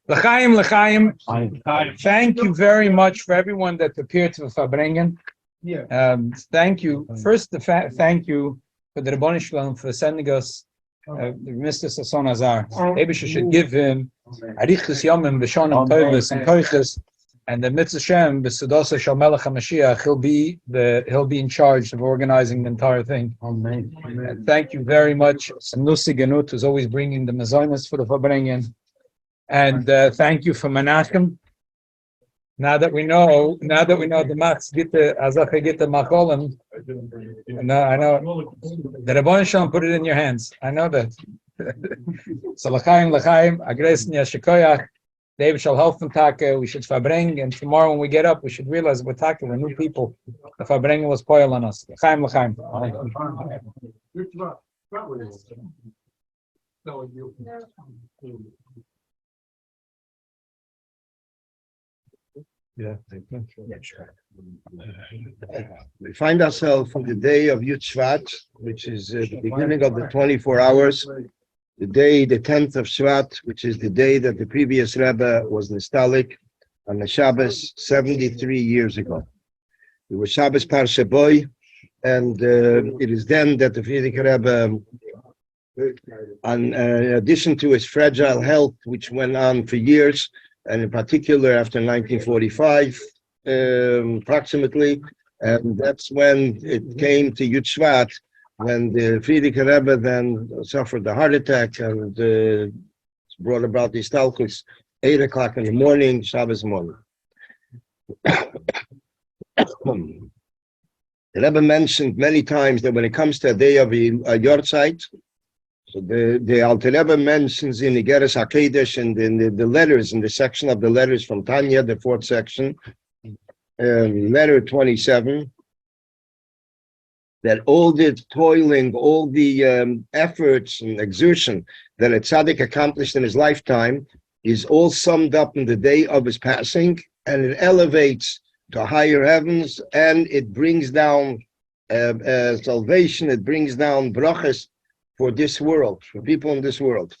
L'chaim, l'chaim. Thank you very much for everyone that appeared to Fabrengen. Thank you. First, thank you for the Rabboni Shalom for sending us Mr. Sasson Azar. Maybe she should give him Arichus Yomim B'Shonim Tovus and Koiches, and the Mitzvah Shem B'Sudosa Shal Melech HaMashiach. He'll be in charge of organizing the entire thing. Amen. Thank you very much, Sanusi Ganut, who's always bringing the Mazonis for the Fabrengen. And thank you for Menachem. Now that we know the Max Gitte Azache Gitte Macholim, I know the Rabboni Shalom put it in your hands. I know that. So l'chaim, agresen yashikoyach. David shall help them take. We should fabring, and tomorrow when we get up, we should realize we're taking the new people. The fabring was poil on us. L'chaim. Yeah, we find ourselves on the day of Shevat, which is the beginning of the 24 hours. The day, the 10th of Shevat, which is the day that the previous Rebbe was Nistalik on the Shabbos 73 years ago. It was Shabbos Parsha Boy, and it is then that the Frierdiker Rebbe, in addition to his fragile health, which went on for years, and in particular after 1945, approximately, and that's when it came to Yud Shvat, when the Frierdiker Rebbe then suffered a heart attack and brought about the Stalkus 8 o'clock in the morning, Shabbos morning. The Rebbe mentioned many times that when it comes to a day of a Yortzeit, so the Alter Rebbe mentions in the Igeres HaKodesh and in the letters, in the section of the letters from Tanya, the 4th section, letter 27, that all the toiling, all the efforts and exertion that a tzaddik accomplished in his lifetime is all summed up in the day of his passing, and it elevates to higher heavens, and it brings down salvation, it brings down brachas for this world, for people in this world.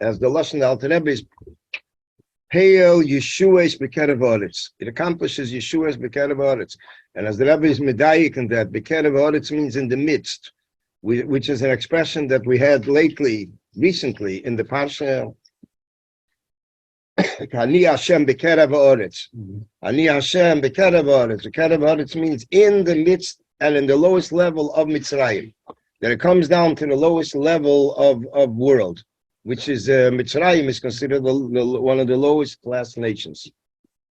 As the Lashon Alter Rebbe is Hail Yeshua's Bekerev Oretz. It accomplishes Yeshua's Bekerev Oretz. And as the Rebbe is medayik in that, Bekerev Oretz means in the midst, which is an expression that we had recently in the Parsha. Ani Hashem Bekerev Oretz. Ani Hashem Bekerev Oretz. Bekerev Oretz means in the midst and in the lowest level of Mitzrayim. That it comes down to the lowest level of world, which is Mitzrayim is considered one of the lowest class nations.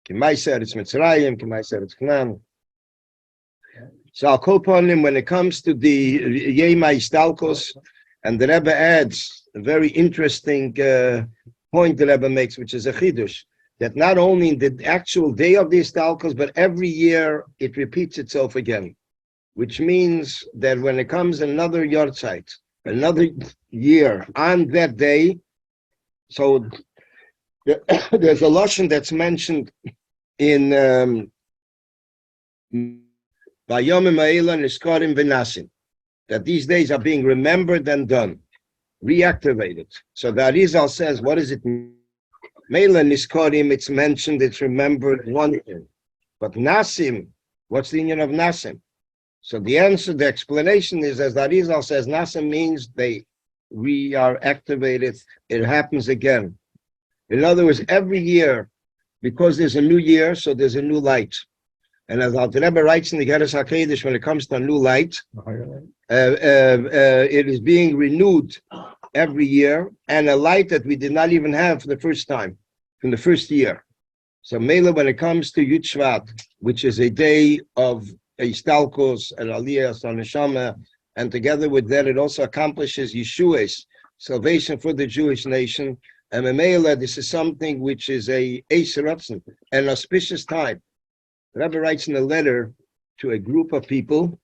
Kimai said it's Mitzrayim, Kimai said it's Canaan. So I'll call upon him when it comes to the Yemai Stalkos, and the Rebbe adds a very interesting point the Rebbe makes, which is a chidush, that not only in the actual day of the Stalkos, but every year it repeats itself again. Which means that when it comes another Yortzeit, another year on that day, so there's a lashon that's mentioned in Vayomim Ha'ela Niskarim V'Nasim, that these days are being remembered and done, reactivated. So the Arizal says, what does it mean? Meila Niskarim, it's mentioned, it's remembered, one thing. But Nasim, what's the union of Nasim? So the answer, the explanation is, as the Arizal says, Nasim means we are activated, it happens again. In other words, every year, because there's a new year, so there's a new light. And as Alter Rebbe writes in the Igeres HaKodesh, when it comes to a new light, it is being renewed every year, and a light that we did not even have for the first time, from the first year. So Mela, when it comes to Yud Shvat, which is a day of Istalkos and Aliyah on Neshama, and together with that, it also accomplishes Yeshua's salvation for the Jewish nation. And Memela, this is something which is an auspicious time. The Rabbi writes in a letter to a group of people,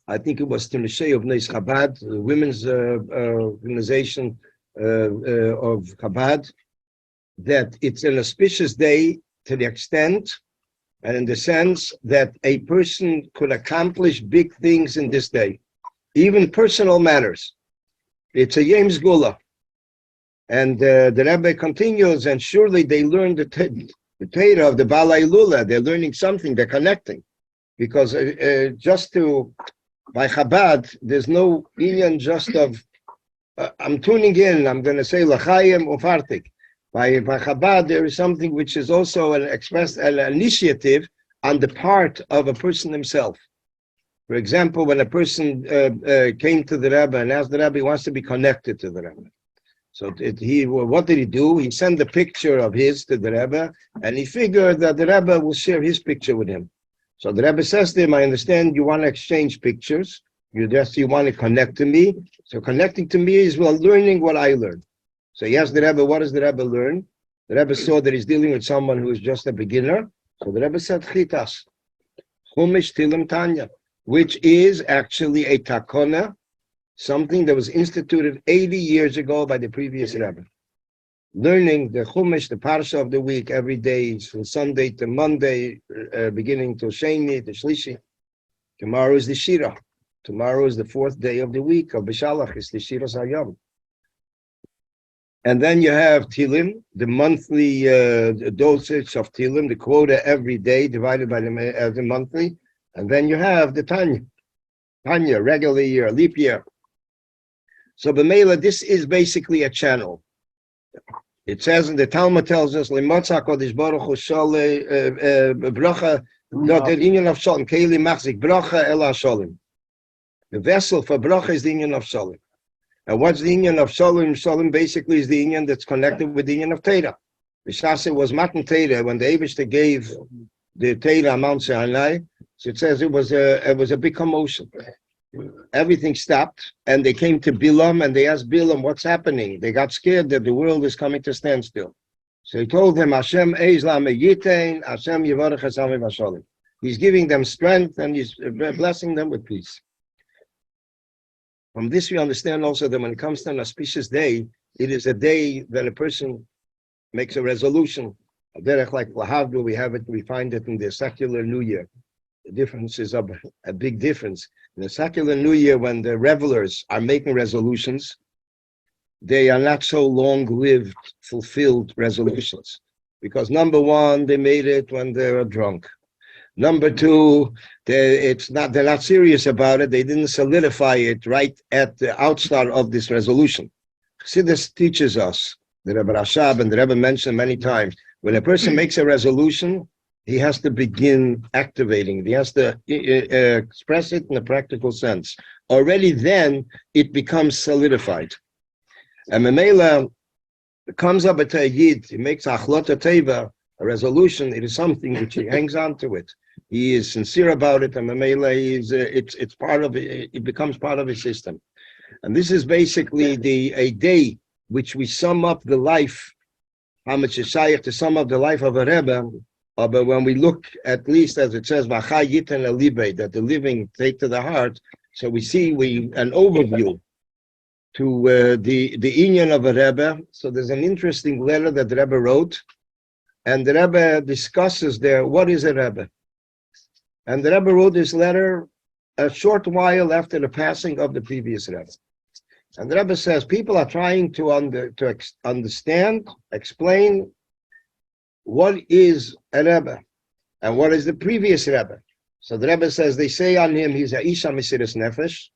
I think it was to Neshei of Neis Chabad, the women's organization of Chabad, that it's an auspicious day to the extent and in the sense that a person could accomplish big things in this day, even personal matters. It's a Yom Gula. And the Rebbe continues, and surely they learned the Torah of the Balai Lula. They're learning something, they're connecting. Because by Chabad, there's no union just of, I'm tuning in, I'm going to say, L'chaim Ufartik. By Chabad, there is something which is also an initiative on the part of a person himself. For example, when a person came to the Rebbe and asked the Rebbe, he wants to be connected to the Rebbe. So what did he do? He sent a picture of his to the Rebbe, and he figured that the Rebbe will share his picture with him. So the Rebbe says to him, I understand you want to exchange pictures. You want to connect to me. So connecting to me is learning what I learned. So he asked the Rebbe, what does the Rebbe learn? The Rebbe saw that he's dealing with someone who is just a beginner. So the Rebbe said, Chitas, Chumash Tilim Tanya, which is actually a takona, something that was instituted 80 years ago by the previous Rebbe. Learning the Chumash, the Parsha of the week, every day, from Sunday to Monday, beginning to Sheni, to Shlishi. Tomorrow is the Shira. Tomorrow is the fourth day of the week of Bishalach, it's the Shira Sayam. And then you have Tilim, the monthly dosage of Tilim, the quota every day divided by the monthly. And then you have the Tanya, regular year, leap year. So B'meila, this is basically a channel. It says, the Talmud tells us, Limotza Kodesh Baruch Hu Shole Bracha, not the union of Shalom, Keili Machzik Bracha Ela Shalom. The vessel for Bracha is the union of Shalom. And what's the union of Shalom? Shalom basically is the union that's connected with the union of Torah. B'shas was Matan Torah, when the Eibishter gave the Torah on Mount Sinai, so it says it was a big commotion. Everything stopped, and they came to Bilam, and they asked Bilam, what's happening? They got scared that the world is coming to standstill. So he told them, Hashem Eiz Lameyitain, Hashem Yivarech Hashem Vashalim. He's giving them strength, and he's blessing them with peace. From this, we understand also that when it comes to an auspicious day, it is a day that a person makes a resolution. A derech like Lahavdu, we find it in the secular New Year. The difference is a big difference. In the secular New Year, when the revelers are making resolutions, they are not so long-lived, fulfilled resolutions. Because number one, they made it when they were drunk. Number two, they're not serious about it. They didn't solidify it right at the outstart of this resolution. Chassidus teaches us, the Rebbe Rashab and the Rebbe mentioned many times, when a person makes a resolution, he has to begin activating it. He has to express it in a practical sense. Already then, it becomes solidified. And Memela comes up at a yid, he makes a achlota teva, a resolution. It is something which he hangs on to it. He is sincere about it, and Memela it's part of it. It becomes part of his system. And this is basically a day which we sum up the life. How much is shaykh to sum up the life of a Rebbe? But when we look, at least as it says, that the living take to the heart, so we see an overview to the inyan of a Rebbe. So there's an interesting letter that the Rebbe wrote, and the Rebbe discusses there, what is a Rebbe? And the Rebbe wrote this letter a short while after the passing of the previous Rebbe. And the Rebbe says, people are trying to understand, explain, what is a Rebbe and what is the previous Rebbe? So the Rebbe says, they say on him, he's a Isha Mesiras Nefesh.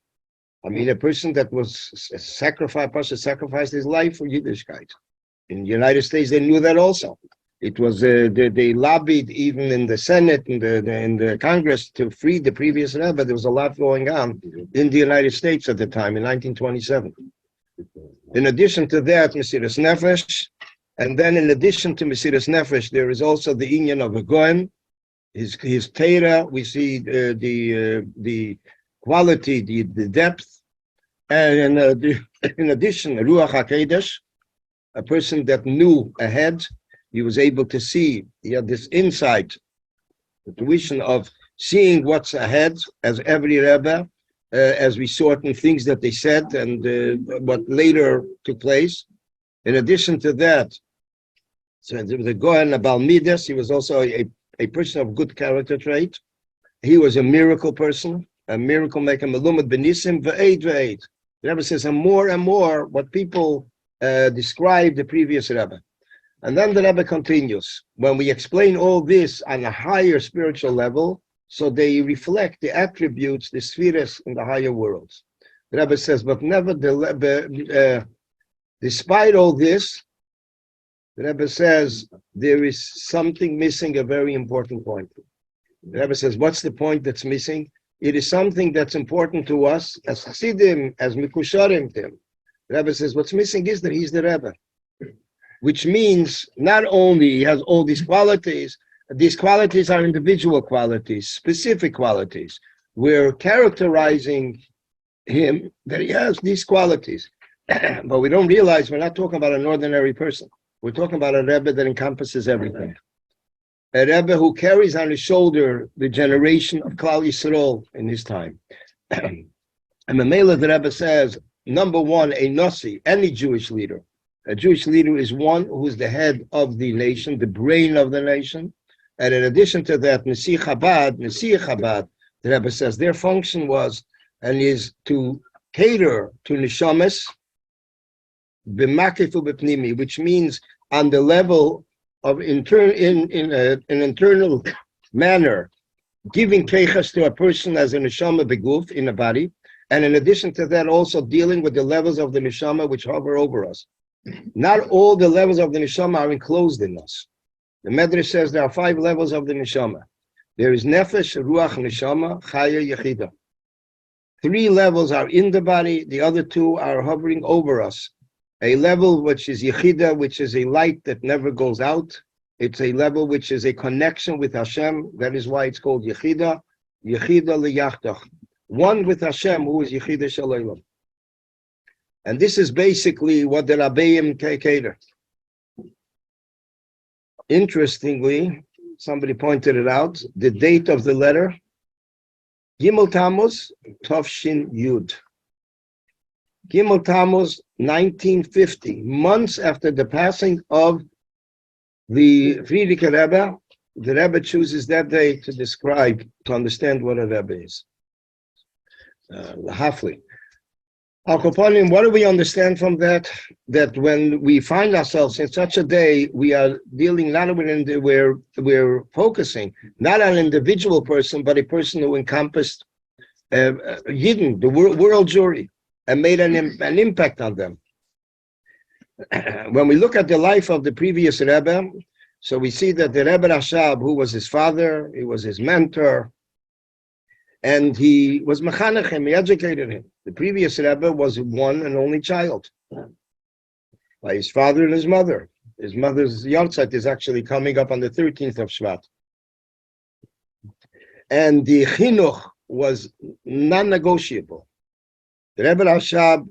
I mean, a person that was sacrificed his life for Yiddishkeit. In the United States, they knew that also. It was they lobbied even in the Senate, in the Congress, to free the previous Rebbe. There was a lot going on in the United States at the time, in 1927. In addition to that, Mesiras Nefesh. And then in addition to Mesiras Nefesh, there is also the inyan of a Goen, his Torah, we see the quality, the depth, and in addition, Ruach HaKodesh, a person that knew ahead, he was able to see, he had this insight, the tuition of seeing what's ahead, as every Rebbe, as we saw in things that they said and what later took place. In addition to that, So there was a Gohan, a Balmidas. He was also a person of good character trait. He was a miracle person, a miracle maker. Melumad benisim ve'ed ve'ed. The Rebbe says, and more what people describe the previous Rebbe. And then the Rebbe continues. When we explain all this on a higher spiritual level, so they reflect the attributes, the spheres in the higher worlds. The Rebbe says, but nevertheless, despite all this, the Rebbe says there is something missing, a very important point. The Rebbe says, what's the point that's missing? It is something that's important to us as Chassidim, as Mikusharim to him. The Rebbe says, what's missing is that he's the Rebbe. Which means not only he has all these qualities are individual qualities, specific qualities. We're characterizing him that he has these qualities. But we don't realize we're not talking about an ordinary person. We're talking about a Rebbe that encompasses everything. A Rebbe who carries on his shoulder the generation of Klal Yisrael in his time. And the Mela, the Rebbe says, number one, a Nasi, any Jewish leader. A Jewish leader is one who is the head of the nation, the brain of the nation. And in addition to that, Nasi Chabad, the Rebbe says, their function was and is to cater to Neshamas, b'makifu b'pnimi, which means on the level of in an internal manner, giving keichas to a person as a neshama beguf in a body, and in addition to that, also dealing with the levels of the neshama which hover over us. Not all the levels of the neshama are enclosed in us. The Medrash says there are 5 levels of the neshama. There is nefesh, ruach, neshama, chaya, yechida. 3 levels are in the body. The other 2 are hovering over us. A level which is yechida, which is a light that never goes out. It's a level which is a connection with Hashem. That is why it's called yechida. Yechida liyachtach. One with Hashem, who is yechida shalaylam. And this is basically what the Rabbeim cater. Interestingly, somebody pointed it out, the date of the letter, Gimel Tammuz, Tovshin Yud. Gimel Tammuz, 1950, months after the passing of the Frierdiker Rebbe, the Rebbe chooses that day to understand what a Rebbe is. Hafli. Al-Koponim, what do we understand from that? That when we find ourselves in such a day, we are dealing not with, we're focusing not on an individual person, but a person who encompassed Yidden, the world Jewry, and made an impact on them. When we look at the life of the previous Rebbe, so we see that the Rebbe Rashab, who was his father, he was his mentor, and he was mechanech him, he educated him. The previous Rebbe was one and only child by his father and his mother. His mother's yahrzeit is actually coming up on the 13th of Shevat. And the chinuch was non-negotiable. The Rebbe Rashab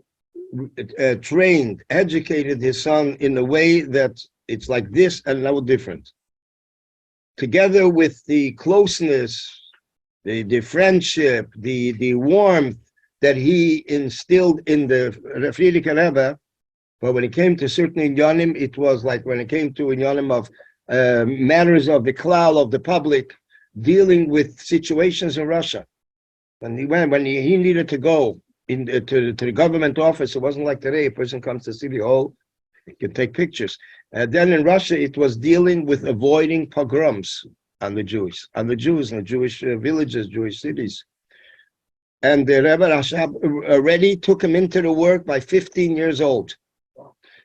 trained, educated his son in a way that it's like this and no different. Together with the closeness, the friendship, the warmth that he instilled in the Frierdiker Rebbe, but when it came to certain inyanim, it was like when it came to inyanim of matters of the klal, of the public, dealing with situations in Russia. When he needed to go to the government office, it wasn't like today, a person comes to City Hall, he can take pictures. Then in Russia, it was dealing with avoiding pogroms on the Jews, and the Jewish villages, Jewish cities. And the Rebbe Rashab already took him into the work by 15 years old.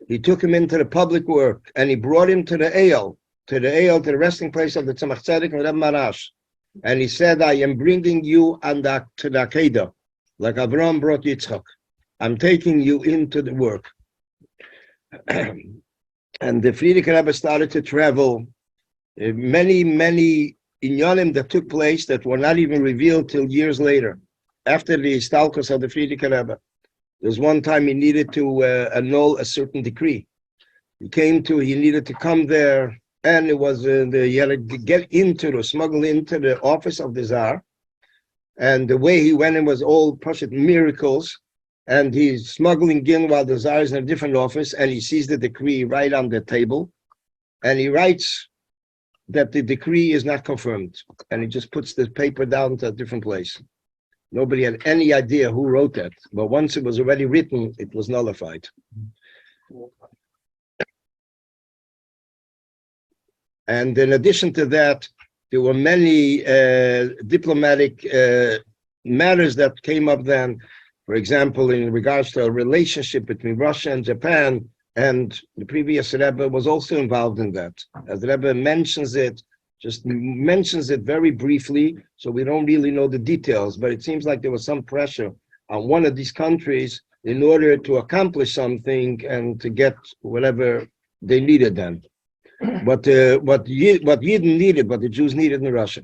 He took him into the public work, and he brought him to the Eyal, to the resting place of the Tzemach Tzedek and Rebbe Marash. And he said, I am bringing you to the Akedah, like Avraham brought Yitzchak. I'm taking you into the work. And the Frierdiker Rebbe started to travel. Many inyanim that took place that were not even revealed till years later, after the stalkers of the Frierdiker Rebbe. There's one time he needed to annul a certain decree. He needed to come there, and it was he had to smuggle into the office of the Tsar. And the way he went in was all Pashut miracles. And he's smuggling in while the Tsar is in a different office, and he sees the decree right on the table. and he writes that the decree is not confirmed, and he just puts the paper down to a different place. Nobody had any idea who wrote that, but once it was already written, it was nullified. And in addition to that, there were many diplomatic matters that came up then. For example, in regards to a relationship between Russia and Japan, and the previous Rebbe was also involved in that. As the Rebbe mentions it, just mentions it very briefly, so we don't really know the details, but it seems like there was some pressure on one of these countries in order to accomplish something and to get whatever they needed then. What Yidden needed, what the Jews needed in Russia.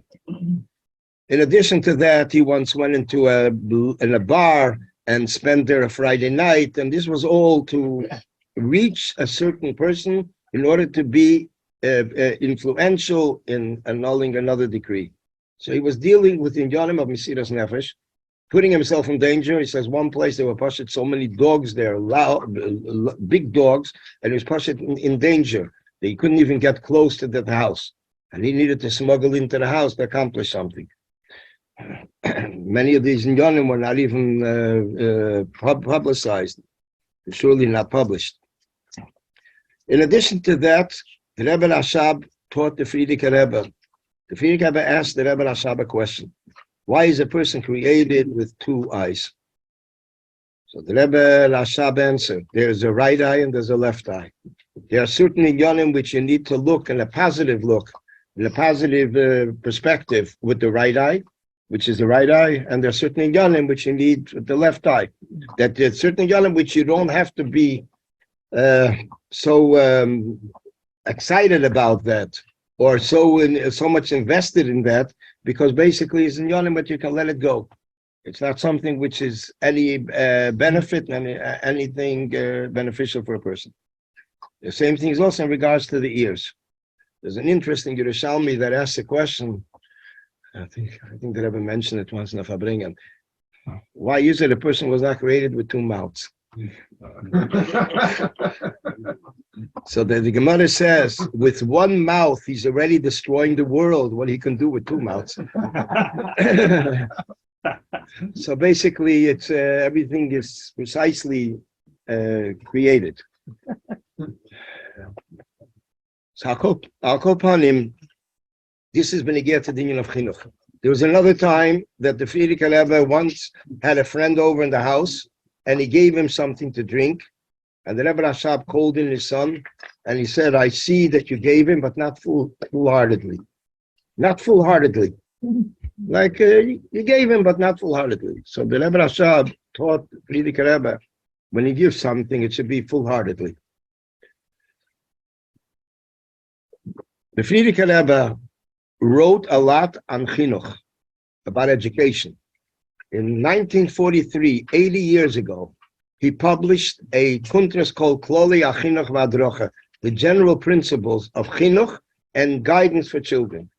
In addition to that, he once went into a bar and spent there a Friday night, and this was all to reach a certain person in order to be influential in annulling another decree. So he was dealing with the Inyanim of Mesiras Nefesh, putting himself in danger. He says one place there were pashat so many dogs there, loud, big dogs, and he was pashat in danger. He couldn't even get close to that house, and he needed to smuggle into the house to accomplish something. Many of these Inyanim were not even publicized, surely not published. In addition to that, the Rebbe Rashab taught the Frierdiker Rebbe. The Frierdiker Rebbe asked the Rebbe Rashab a question. Why is a person created with two eyes? So the Rebbe Rashab answered, there's a right eye and there's a left eye. There are certain inyanim which you need to look in a positive look, in a positive perspective with the right eye, which is the right eye, and there are certain inyanim which you need with the left eye. That there's certain inyanim which you don't have to be so excited about that, or so much invested in that, because basically it's inyanim, but you can let it go. It's not something which is any benefit, anything beneficial for a person. The same thing is also in regards to the ears. There's an interesting Yerushalmi that asks a question. I think the Rebbe mentioned it once in the Fabringen. Why is it a person was not created with two mouths? So the Gemara says, with one mouth, he's already destroying the world. What he can do with two mouths? So basically, it's everything is precisely created. So I'll call upon him. This has been a get to the union of chinuch. There was another time that the Frierdiker Rebbe once had a friend over in the house, and he gave him something to drink. And the Rebbe Rashab called in his son, and he said, I see that you gave him, but not full-heartedly. Not full-heartedly. Like you gave him, but not full-heartedly. So the Rebbe Rashab taught Frierdiker Rebbe, when he gives something, it should be full-heartedly. The Frierdiker Rebbe wrote a lot on chinuch, about education. In 1943, 80 years ago, he published a kuntras called Kloli HaChinuch VaHadrocha, the general principles of chinuch and guidance for children.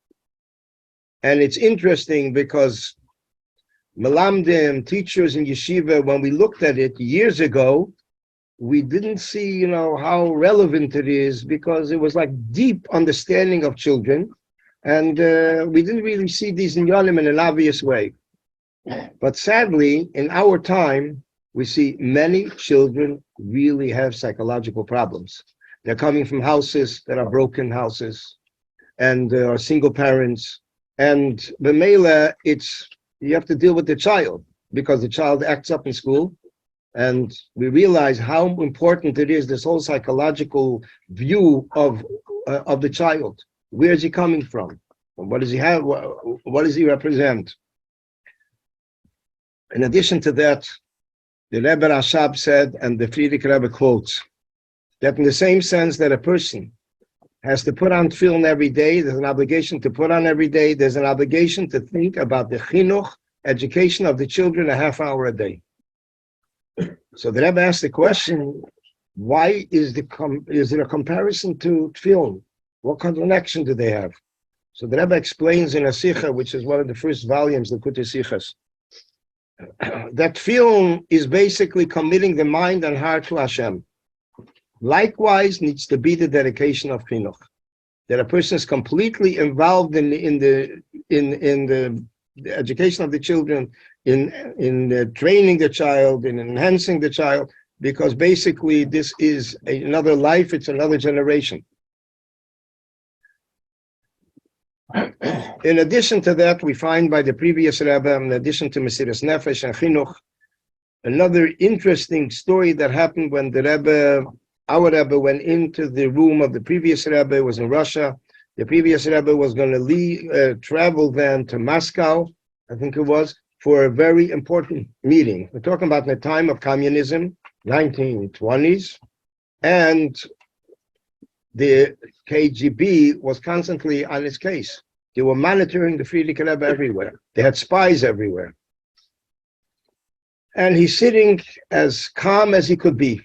And it's interesting because Melamdim, teachers in yeshiva, when we looked at it years ago, we didn't see, how relevant it is, because it was like deep understanding of children, and we didn't really see these inyanim in an obvious way. But sadly, in our time, we see many children really have psychological problems. They're coming from houses that are broken houses, and are single parents, and the mela, you have to deal with the child, because the child acts up in school. And we realize how important it is, this whole psychological view of the child. Where is he coming from? What does he have? What does he represent? In addition to that, the Rebbe Rashab said, and the Frierdiker Rebbe quotes, that in the same sense that a person has to put on tefillin every day, there's an obligation to put on every day, there's an obligation to think about the chinuch, education of the children, a half hour a day. So the Rebbe asked the question, why is there a comparison to tefillin? What connection do they have? So the Rebbe explains in a Sikha, which is one of the first volumes, the Kutei Sichas, that tefillin is basically committing the mind and heart to Hashem. Likewise needs to be the dedication of chinuch. that a person is completely involved in the education of the children, in training the child, in enhancing the child, because basically this is another life, it's another generation. In addition to that, we find by the previous Rebbe, in addition to Mesiras Nefesh and Chinuch, another interesting story that happened when the Rebbe, our Rebbe, went into the room of the previous Rebbe. It was in Russia. The previous Rebbe was going to travel then to Moscow, I think it was, for a very important meeting. We're talking about the time of communism, 1920s, and the KGB was constantly on its case. They were monitoring the Frierdiker Rebbe everywhere. They had spies everywhere. And he's sitting as calm as he could be.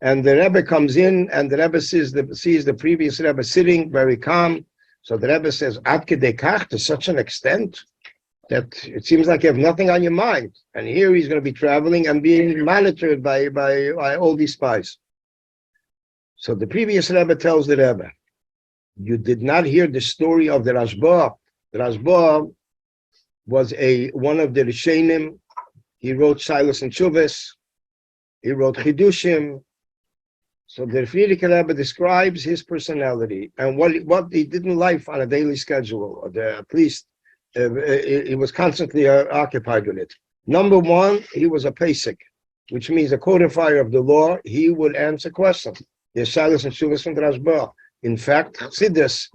And the Rebbe comes in, and the Rebbe sees the previous Rebbe sitting very calm. So the Rebbe says, "Ad kedei kach," to such an extent that it seems like you have nothing on your mind. And here he's going to be traveling and being monitored by all these spies. So the previous Rebbe tells the Rebbe, "You did not hear the story of the Rashba." The Rashba was one of the Rishonim. He wrote Seligson and Shevat. He wrote Chidushim. So the Frierdiker Rebbe describes his personality and what he did in life on a daily schedule, or at least he was constantly occupied with it. Number one, he was a pesach, which means a codifier of the law. He would answer questions. There's Shalos and Shuvas from the Rashba. In fact, Chassidus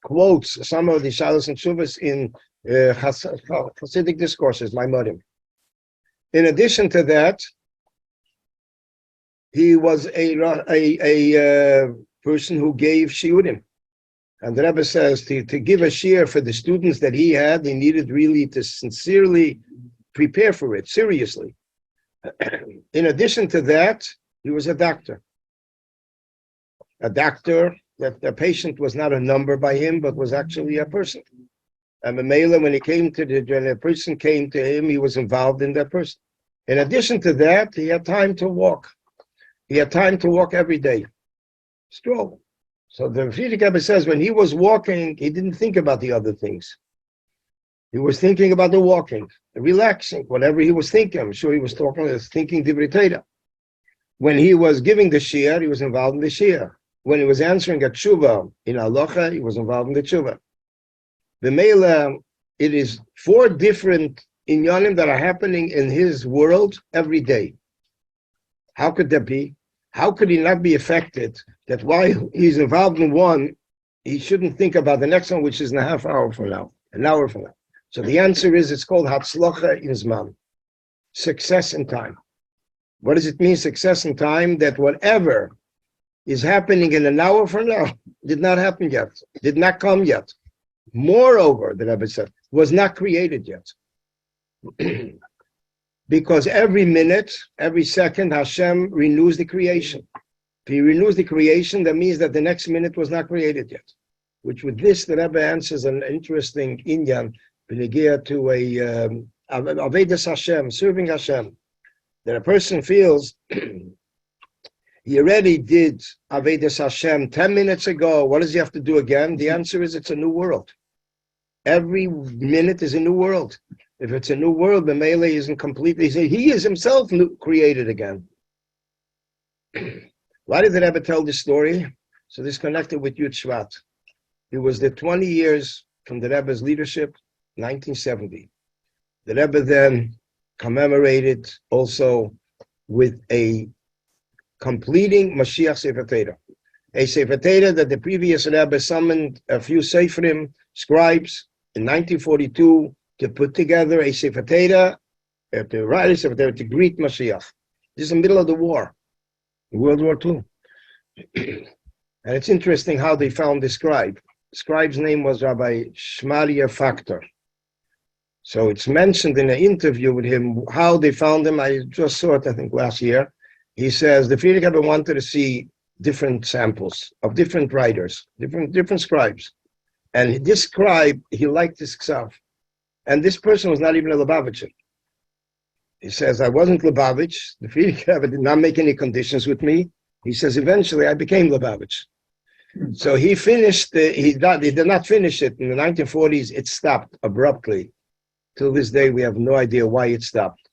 quotes some of the Shalos and Shuvas in Hasidic discourses, Maimorim. In addition to that, he was a person who gave shiurim. And the Rebbe says to give a shiur for the students that he had, he needed really to sincerely prepare for it, seriously. In addition to that, he was a doctor. A doctor, that the patient was not a number by him, but was actually a person. And Mamela, when a person came to him, he was involved in that person. In addition to that, he had time to walk. He had time to walk every day. Stroll. So the Frierdiker Rebbe says when he was walking, he didn't think about the other things. He was thinking about the walking, the relaxing, whatever he was thinking. I'm sure he was thinking Divrei Torah. When he was giving the shiur, he was involved in the shiur. When he was answering a tshuva in halacha, he was involved in the tshuva. The Mela, it is 4 different inyanim that are happening in his world every day. How could that be? How could he not be affected that while he's involved in one, he shouldn't think about the next one, which is in a half hour from now, an hour from now? So the answer is, it's called Hatzlacha in Zman, success in time. What does it mean, success in time? That whatever is happening in an hour from now did not happen yet, did not come yet. Moreover, the Rebbe said, was not created yet. Because every minute, every second, Hashem renews the creation. If he renews the creation, that means that the next minute was not created yet. Which with this, the Rebbe answers an interesting inyan, b'negea to a Avedas Hashem, serving Hashem. That a person feels, he already did Avedas Hashem 10 minutes ago, what does he have to do again? The answer is it's a new world. Every minute is a new world. If it's a new world, the Mele isn't completely, he is himself created again. Why did the Rebbe tell this story? So this connected with Yud Shevat. It was the 20 years from the Rebbe's leadership, 1970. The Rebbe then commemorated also with a completing Mashiach Sefer Torah. A Sefer Torah that the previous Rebbe summoned a few Seferim, scribes, in 1942, to put together a Sefer Torah, to write a Sefer Torah, to greet Mashiach. This is the middle of the war, World War II. And it's interesting how they found the scribe. The scribe's name was Rabbi Shmalia Factor. So it's mentioned in an interview with him how they found him. I just saw it, I think, last year. He says the Frierdiker Rebbe wanted to see different samples of different writers, different scribes. And this scribe, he liked this ksav. And this person was not even a Lubavitcher. He says, I wasn't Lubavitch. The Frierdiker Rebbe did not make any conditions with me. He says, eventually I became Lubavitch. So he finished, he did not finish it. In the 1940s, it stopped abruptly. Till this day, we have no idea why it stopped.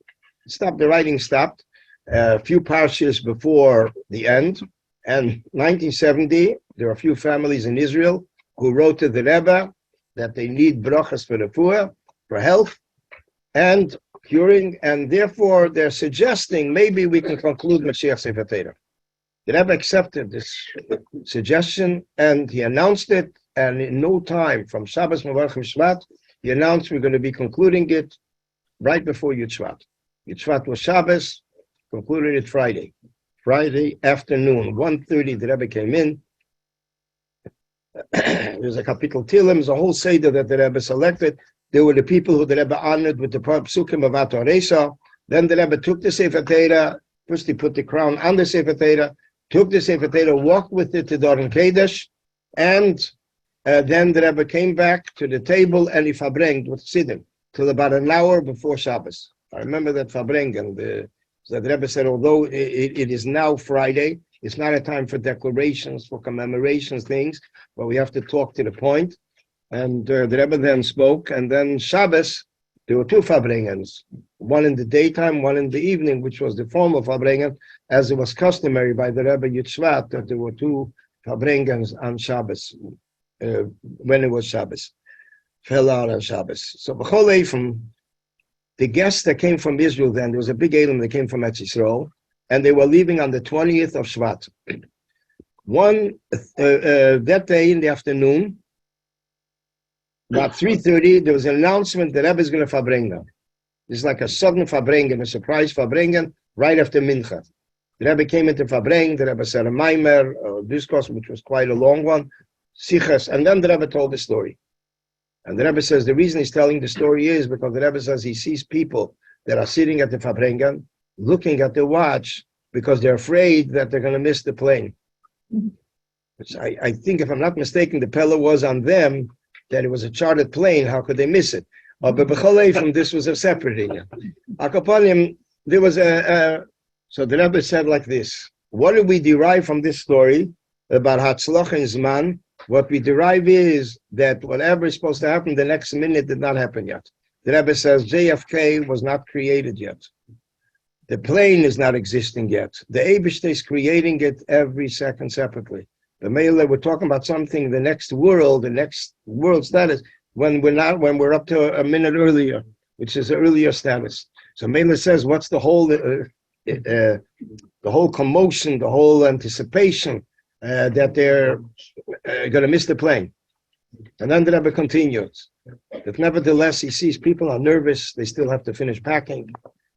The writing stopped a few parshas before the end. And 1970, there are a few families in Israel who wrote to the Rebbe that they need brachas for refuah, for health and curing, and therefore they're suggesting maybe we can conclude Mashiach Sefer Torah. The Rebbe accepted this suggestion and he announced it, and in no time, from Shabbos Mevarchim Shevat, he announced we're going to be concluding it right before Yud Shvat. Yud Shvat was Shabbos, concluded it Friday. Friday afternoon, 1:30, the Rebbe came in. There's a kapitel Tilim, there's a whole seder that the Rebbe selected. There were the people who the Rebbe honored with the psukim of Ato Reisa. Then the Rebbe took the Sefer Torah. First he put the crown on the Sefer Torah, took the Sefer Torah, walked with it to Doron Kodesh, and then the Rebbe came back to the table and he fabrengt with Siddim till about an hour before Shabbos. I remember that fabrengen. The Rebbe said, although it is now Friday, it's not a time for declarations, for commemorations, things, but we have to talk to the point. And the Rebbe then spoke, and then Shabbos, there were two fabrengens, one in the daytime, one in the evening, which was the formal fabrengen, as it was customary by the Rebbe Yud Shvat, that there were two fabrengens on Shabbos, when it was Shabbos, fell out on Shabbos. So B'cholei, from the guests that came from Israel then, there was a big Elam that came from Eretz Yisrael, and they were leaving on the 20th of Shvat. That day in the afternoon, about 3:30, there was an announcement that Rebbe is going to fabrengen. It's like a sudden fabrengen, a surprise fabrengen, right after Mincha. The Rebbe came into fabreng, the Rebbe said a maimer, a discourse, which was quite a long one, sichas, and then the Rebbe told the story. And the Rebbe says the reason he's telling the story is because the Rebbe says he sees people that are sitting at the fabrengen, looking at their watch, because they're afraid that they're going to miss the plane. Which I think, if I'm not mistaken, the Pella was on them, that it was a chartered plane. How could they miss it? But B'cholei, from this was a separate thing. There was so the Rebbe said like this: what do we derive from this story about Hatzlach and Zman? What we derive is that whatever is supposed to happen the next minute did not happen yet. The Rebbe says JFK was not created yet. The plane is not existing yet. The Eibishter is creating it every second separately. The Mele, we're talking about something, the next world status, when we're up to a minute earlier, which is an earlier status. So Mele says, what's the whole commotion, the whole anticipation that they're going to miss the plane? And then the Rebbe continues. But nevertheless, he sees people are nervous. They still have to finish packing,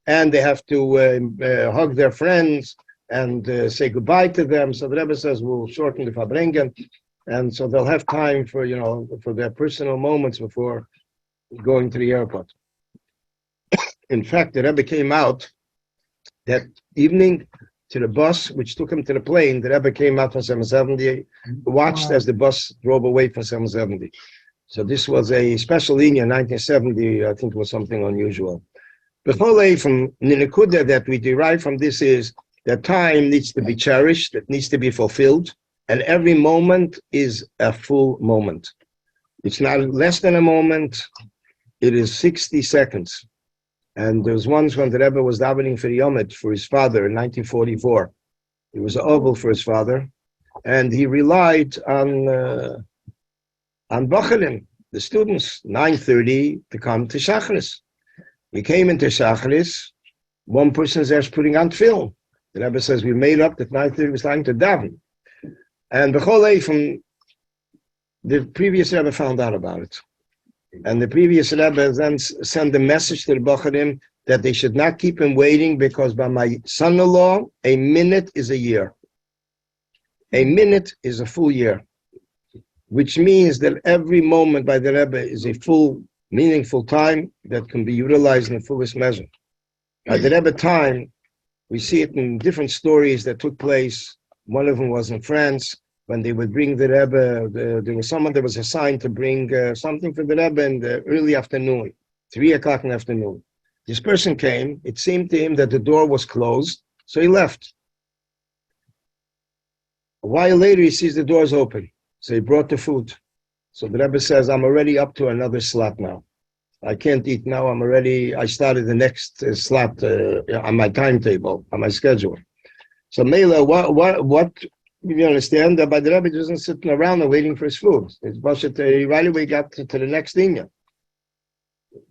and they have to hug their friends and say goodbye to them. So the Rebbe says we'll shorten the fabrengen, and so they'll have time for for their personal moments before going to the airport. In fact, the Rebbe came out that evening to the bus, which took him to the plane. The Rebbe came out from 770, watched as the bus drove away from 770. So this was a special linear, 1970, I think it was something unusual. The whole from Ninekuda that we derive from this is that time needs to be cherished, it needs to be fulfilled, and every moment is a full moment. It's not less than a moment, it is 60 seconds. And there was once when the Rebbe was davening for Yomit for his father in 1944. He was an oval for his father, and he relied on Bachalim, the students, 9:30 to come to Shachris. We came into Shachris, one person's there putting on film. The Rebbe says we made up that 9:30 was time to daven. And B'cholei, from the previous Rebbe found out about it. And the previous Rebbe then sent a message to the Bacharim that they should not keep him waiting, because by my son-in-law, a minute is a year. A minute is a full year, which means that every moment by the Rebbe is a full, meaningful time that can be utilized in the fullest measure. At the Rebbe time, we see it in different stories that took place. One of them was in France, when they would bring the Rebbe, there was someone that was assigned to bring something for the Rebbe in the early afternoon, 3 o'clock in the afternoon. This person came, it seemed to him that the door was closed, so he left. A while later, he sees the doors open. So he brought the food. So the Rebbe says, I'm already up to another slot now. I can't eat now. I started the next slot on my timetable, on my schedule. So Mela, what you understand that by the Rebbe isn't sitting around and waiting for his food. It's right away got to the next thing. There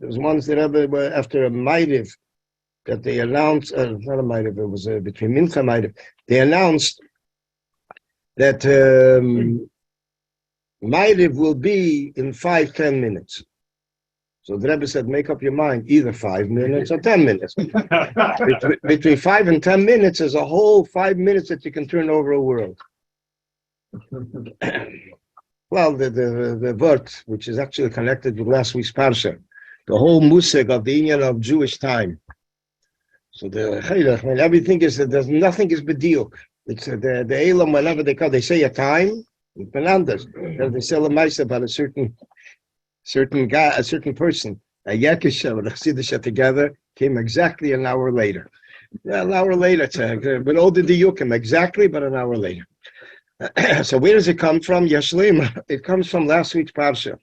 was once the Rebbe, after a Maidiv, that they announced, not a Maidiv, it was between Mincha and Maidiv, they announced that Maidiv will be in 5-10 minutes. So the Rebbe said, make up your mind, either 5 minutes or 10 minutes. Between 5 and 10 minutes is a whole 5 minutes that you can turn over a world. Well, the word, which is actually connected with last week's parsha, the whole musig of the union of Jewish time. So everything is, there's nothing is bediuk. It's the Elam, whenever they say a time, it's Benanders. They sell a mice about a certain guy, a certain person, a Yakisha and a Chassidisha together, came exactly an hour later. Yeah, an hour later, but all the Diyukim, exactly, but an hour later. So where does it come from? Yashlim, it comes from last week's parsha.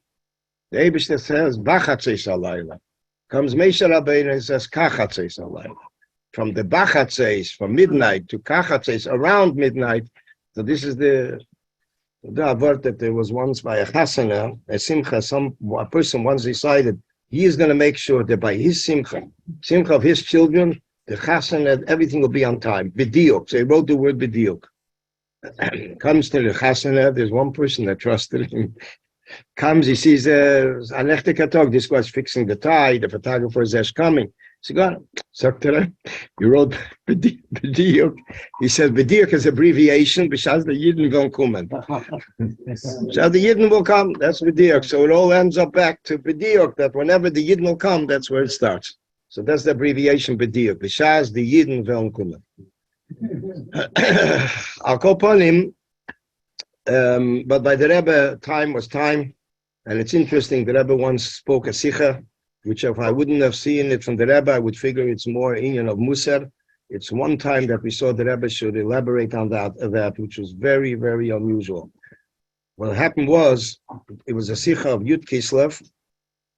The Eibishter says, Bachatzeis alayla. Comes Moshe Rabbeinu and says, Kachatzeis alayla. From the Bachatzeis, from midnight to Kachatzeis, around midnight. So this is the word that there was once by a chasana, a simcha, a person once decided he is going to make sure that by his simcha of his children, the chasana, everything will be on time. B'diuk. So he wrote the word b'diuk. Comes to the chasana, there's one person that trusted him. Comes, he sees an echte katog, this guy's fixing the tie, the photographer is coming. So God, you wrote b'diuk. He said b'diuk is abbreviation, b'shaz the Yidden won't come. So the Yidden will come, that's b'diuk. So it all ends up back to b'diuk, that whenever the Yidden will come, that's where it starts. So that's the abbreviation b'diuk. B'shaz the Yidden won't come. I'll call upon him, but by the Rebbe, time was time. And it's interesting, the Rebbe once spoke a sikha, which if I wouldn't have seen it from the Rebbe, I would figure it's more inyan of Musar. It's one time that we saw the Rebbe should elaborate on that, which was very, very unusual. What happened was, it was a sikha of Yud Kislev,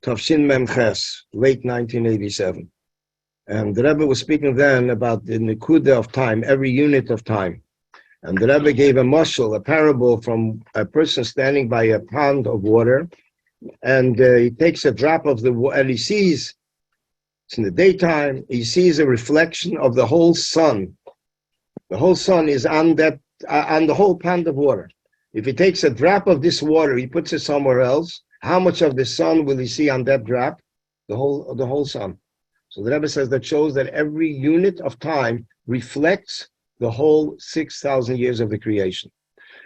Tavshin Mem Ches, late 1987. And the Rebbe was speaking then about the nekuda of time, every unit of time. And the Rebbe gave a mashal, a parable from a person standing by a pond of water, and he takes a drop of the water, and he sees, it's in the daytime, he sees a reflection of the whole sun. The whole sun is on the whole pond of water. If he takes a drop of this water, he puts it somewhere else, how much of the sun will he see on that drop? The whole sun. So the Rebbe says that shows that every unit of time reflects the whole 6,000 years of the creation.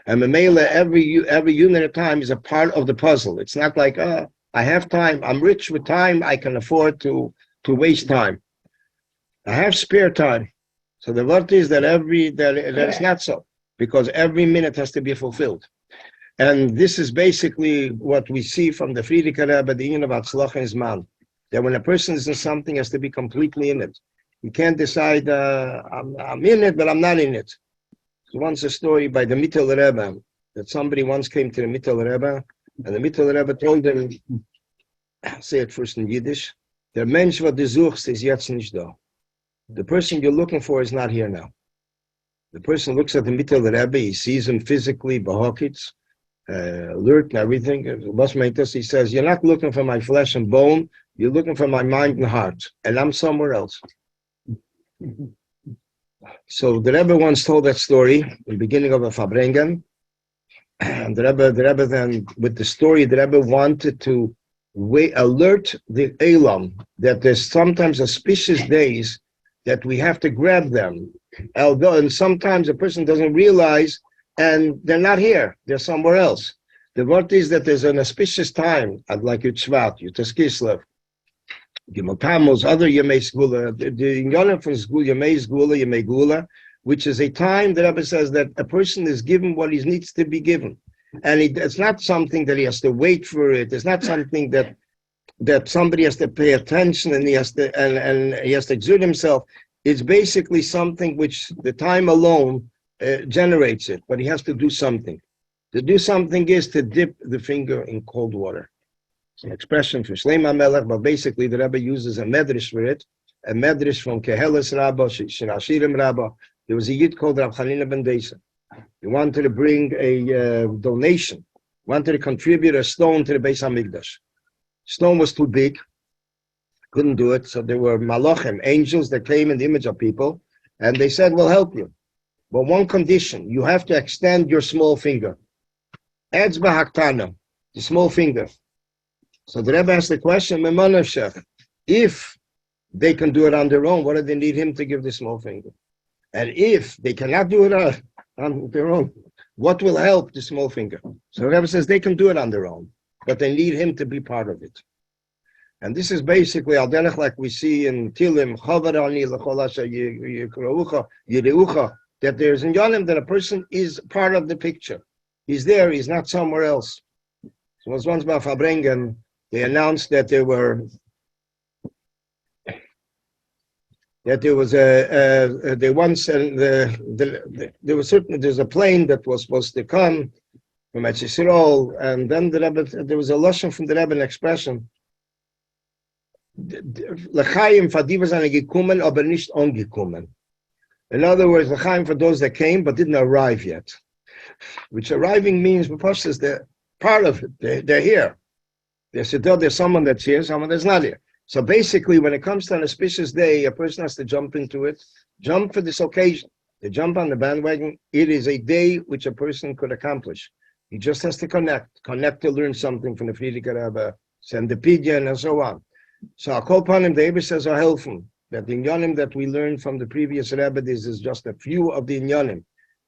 And Mamela, every unit of time is a part of the puzzle. It's not like, I have time, I'm rich with time, I can afford to waste time. I have spare time. So the word is that it's not so, because every minute has to be fulfilled. And this is basically what we see from the Friedrich Rebbe, the Union of Atzlach and Zman, that when a person is in something, has to be completely in it. You can't decide, I'm in it, but I'm not in it. So once a story by the Mittel Rebbe, that somebody once came to the Mittel Rebbe, and the Mittel Rebbe told him, say it first in Yiddish, der Mensch, was du suchst, ist jetzt nicht da. The person you're looking for is not here now. The person looks at the Mittel Rebbe, he sees him physically, bahokitz, alert and everything. He says, you're not looking for my flesh and bone, you're looking for my mind and heart, and I'm somewhere else. So the Rebbe once told that story in the beginning of a Fabrengen, and the Rebbe then, with the story, the Rebbe wanted to alert the Elam that there's sometimes auspicious days that we have to grab them. And sometimes a person doesn't realize, and they're not here, they're somewhere else. The word is that there's an auspicious time, like Yud Shevat, Yud Kislev, Gimel Tammuz, other Yemei Segula, the Yonah for Yemei Segula, Yemei Gula, which is a time, the Rebbe says, that a person is given what he needs to be given. And it's not something that he has to wait for it. It's not something that somebody has to pay attention and he has to exert himself. It's basically something which the time alone generates it, but he has to do something. To do something is to dip the finger in cold water. It's an expression for Shleim HaMelech, but basically the Rebbe uses a medrash for it, a medrash from Keheles Rabbah, Shinashirim Rabbah. There was a Yid called Rav Chanina ben Deisa. He wanted to bring a donation, wanted to contribute a stone to the Beis HaMikdash. Stone was too big, couldn't do it, so there were malachim, angels that came in the image of people, and they said, we'll help you. But one condition, you have to extend your small finger. Etzba haktana, the small finger. So the Rebbe asked the question, if they can do it on their own, what do they need him to give the small finger? And if they cannot do it on their own, what will help the small finger? So the Rebbe says they can do it on their own, but they need him to be part of it. And this is basically al derech like we see in Tilim, that there's in Yonim that a person is part of the picture. He's there, he's not somewhere else. So it was once by Fabrengen, they announced that there was there's a plane that was supposed to come from Etzisrol, and then there was a lashon from the Rebbe, an expression. L'chaim fadivas ane gekumen, aber nicht ongekumen. In other words, l'chaim for those that came but didn't arrive yet. Which arriving means, because they're part of it. They're here. There's someone that's here, someone that's not here. So basically, when it comes to an auspicious day, a person has to jump into it, jump for this occasion. They jump on the bandwagon. It is a day which a person could accomplish. He just has to connect to learn something from the Friedrich Rebbe, send the pidyon, and so on. So I'll call upon him, the Rebbe says, I'll help him. That the inyanim that we learned from the previous Rebbe, this is just a few of the inyanim.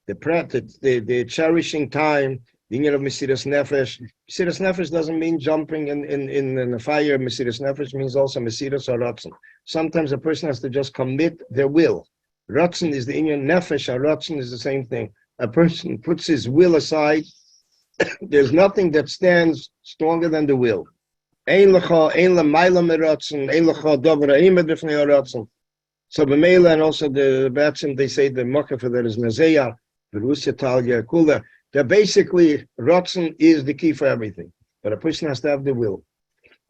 The cherishing time, the inyan of Mesiras Nefesh. Mesiras Nefesh doesn't mean jumping in the fire. Mesiras Nefesh means also Mesiras or Ratzon. Sometimes a person has to just commit their will. Ratzon is the inyan, Nefesh or Ratzon is the same thing. A person puts his will aside. There's nothing that stands stronger than the will. Ein lecha, ein lemayla meratzon, ein lecha dobra ima b'fnei haratzon. So b'meila, and also the Batsim, they say the mocker for that is Nazeya, Berusya Talia, Kula. That basically, Ratzon is the key for everything. But a person has to have the will.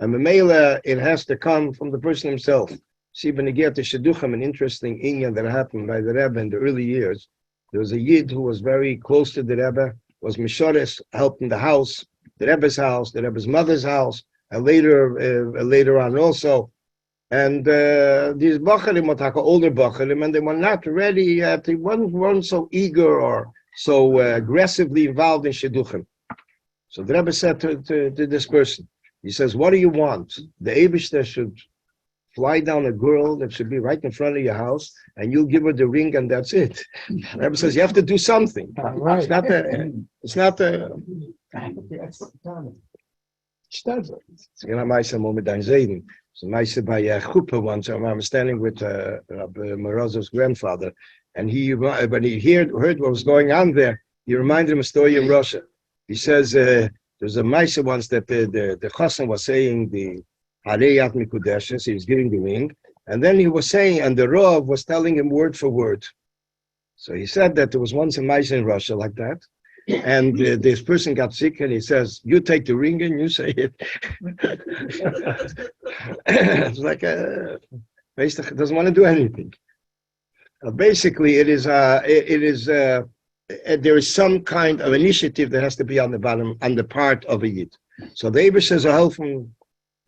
And b'meila, it has to come from the person himself. See, b'negiat sheduchim, an interesting inyan that happened by the Rebbe in the early years. There was a Yid who was very close to the Rebbe, was Mishoris, helped in the house, the Rebbe's house, the Rebbe's mother's house, and later on also. And these Bachalim, older Bachalim, and they were not ready yet. They weren't so eager or so aggressively involved in Shidduchim. So the Rebbe said to this person, he says, what do you want? The Eibishter should fly down a girl that should be right in front of your house, and you'll give her the ring, and that's it. The Rebbe says, you have to do something. Right. It's not it's going to Maisa moment on Zayden. So Maisa by Chuppah once, I was standing with Rabbi Morozov's grandfather, and when he heard what was going on there, he reminded him of a story in Russia. He says, there's a Maisa once that the Chassan was saying the Hareyat Mikudeshes, he was giving the ring, and then he was saying, and the Rav was telling him word for word. So he said that there was once a Maisa in Russia like that, and this person got sick, and he says, you take the ring and you say it. It's like basically doesn't want to do anything. Basically, there is some kind of initiative that has to be on the part of a Yid. So the Eber says, help him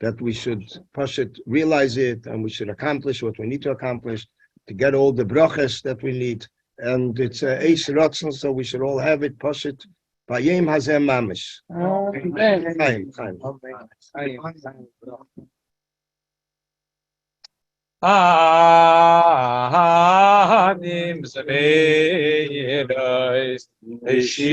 that we should push it, realize it, and we should accomplish what we need to accomplish to get all the brachas that we need. And it's Eish Ratzon, so we should all have it, push it. Vayem hazem mamish. Amen. Anim Zmeirais Eshi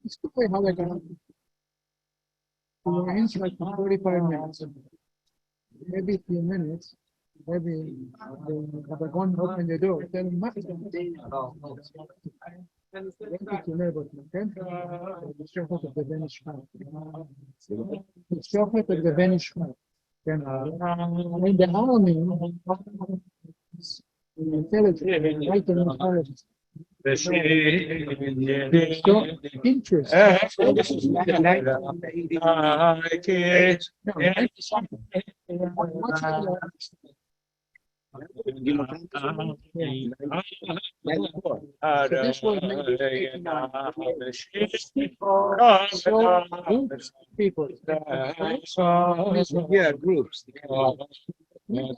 It's the way how they got. We were inside for 45 minutes. Maybe a few minutes. Maybe the one opened the door. Tell him, "What?" Thank you, neighbor. Okay? The Shevat of the Danish family. The Shevat of the Danish family. In the army, in intelligence, right and intelligence. There's so interest. This was people. Yeah, groups. He's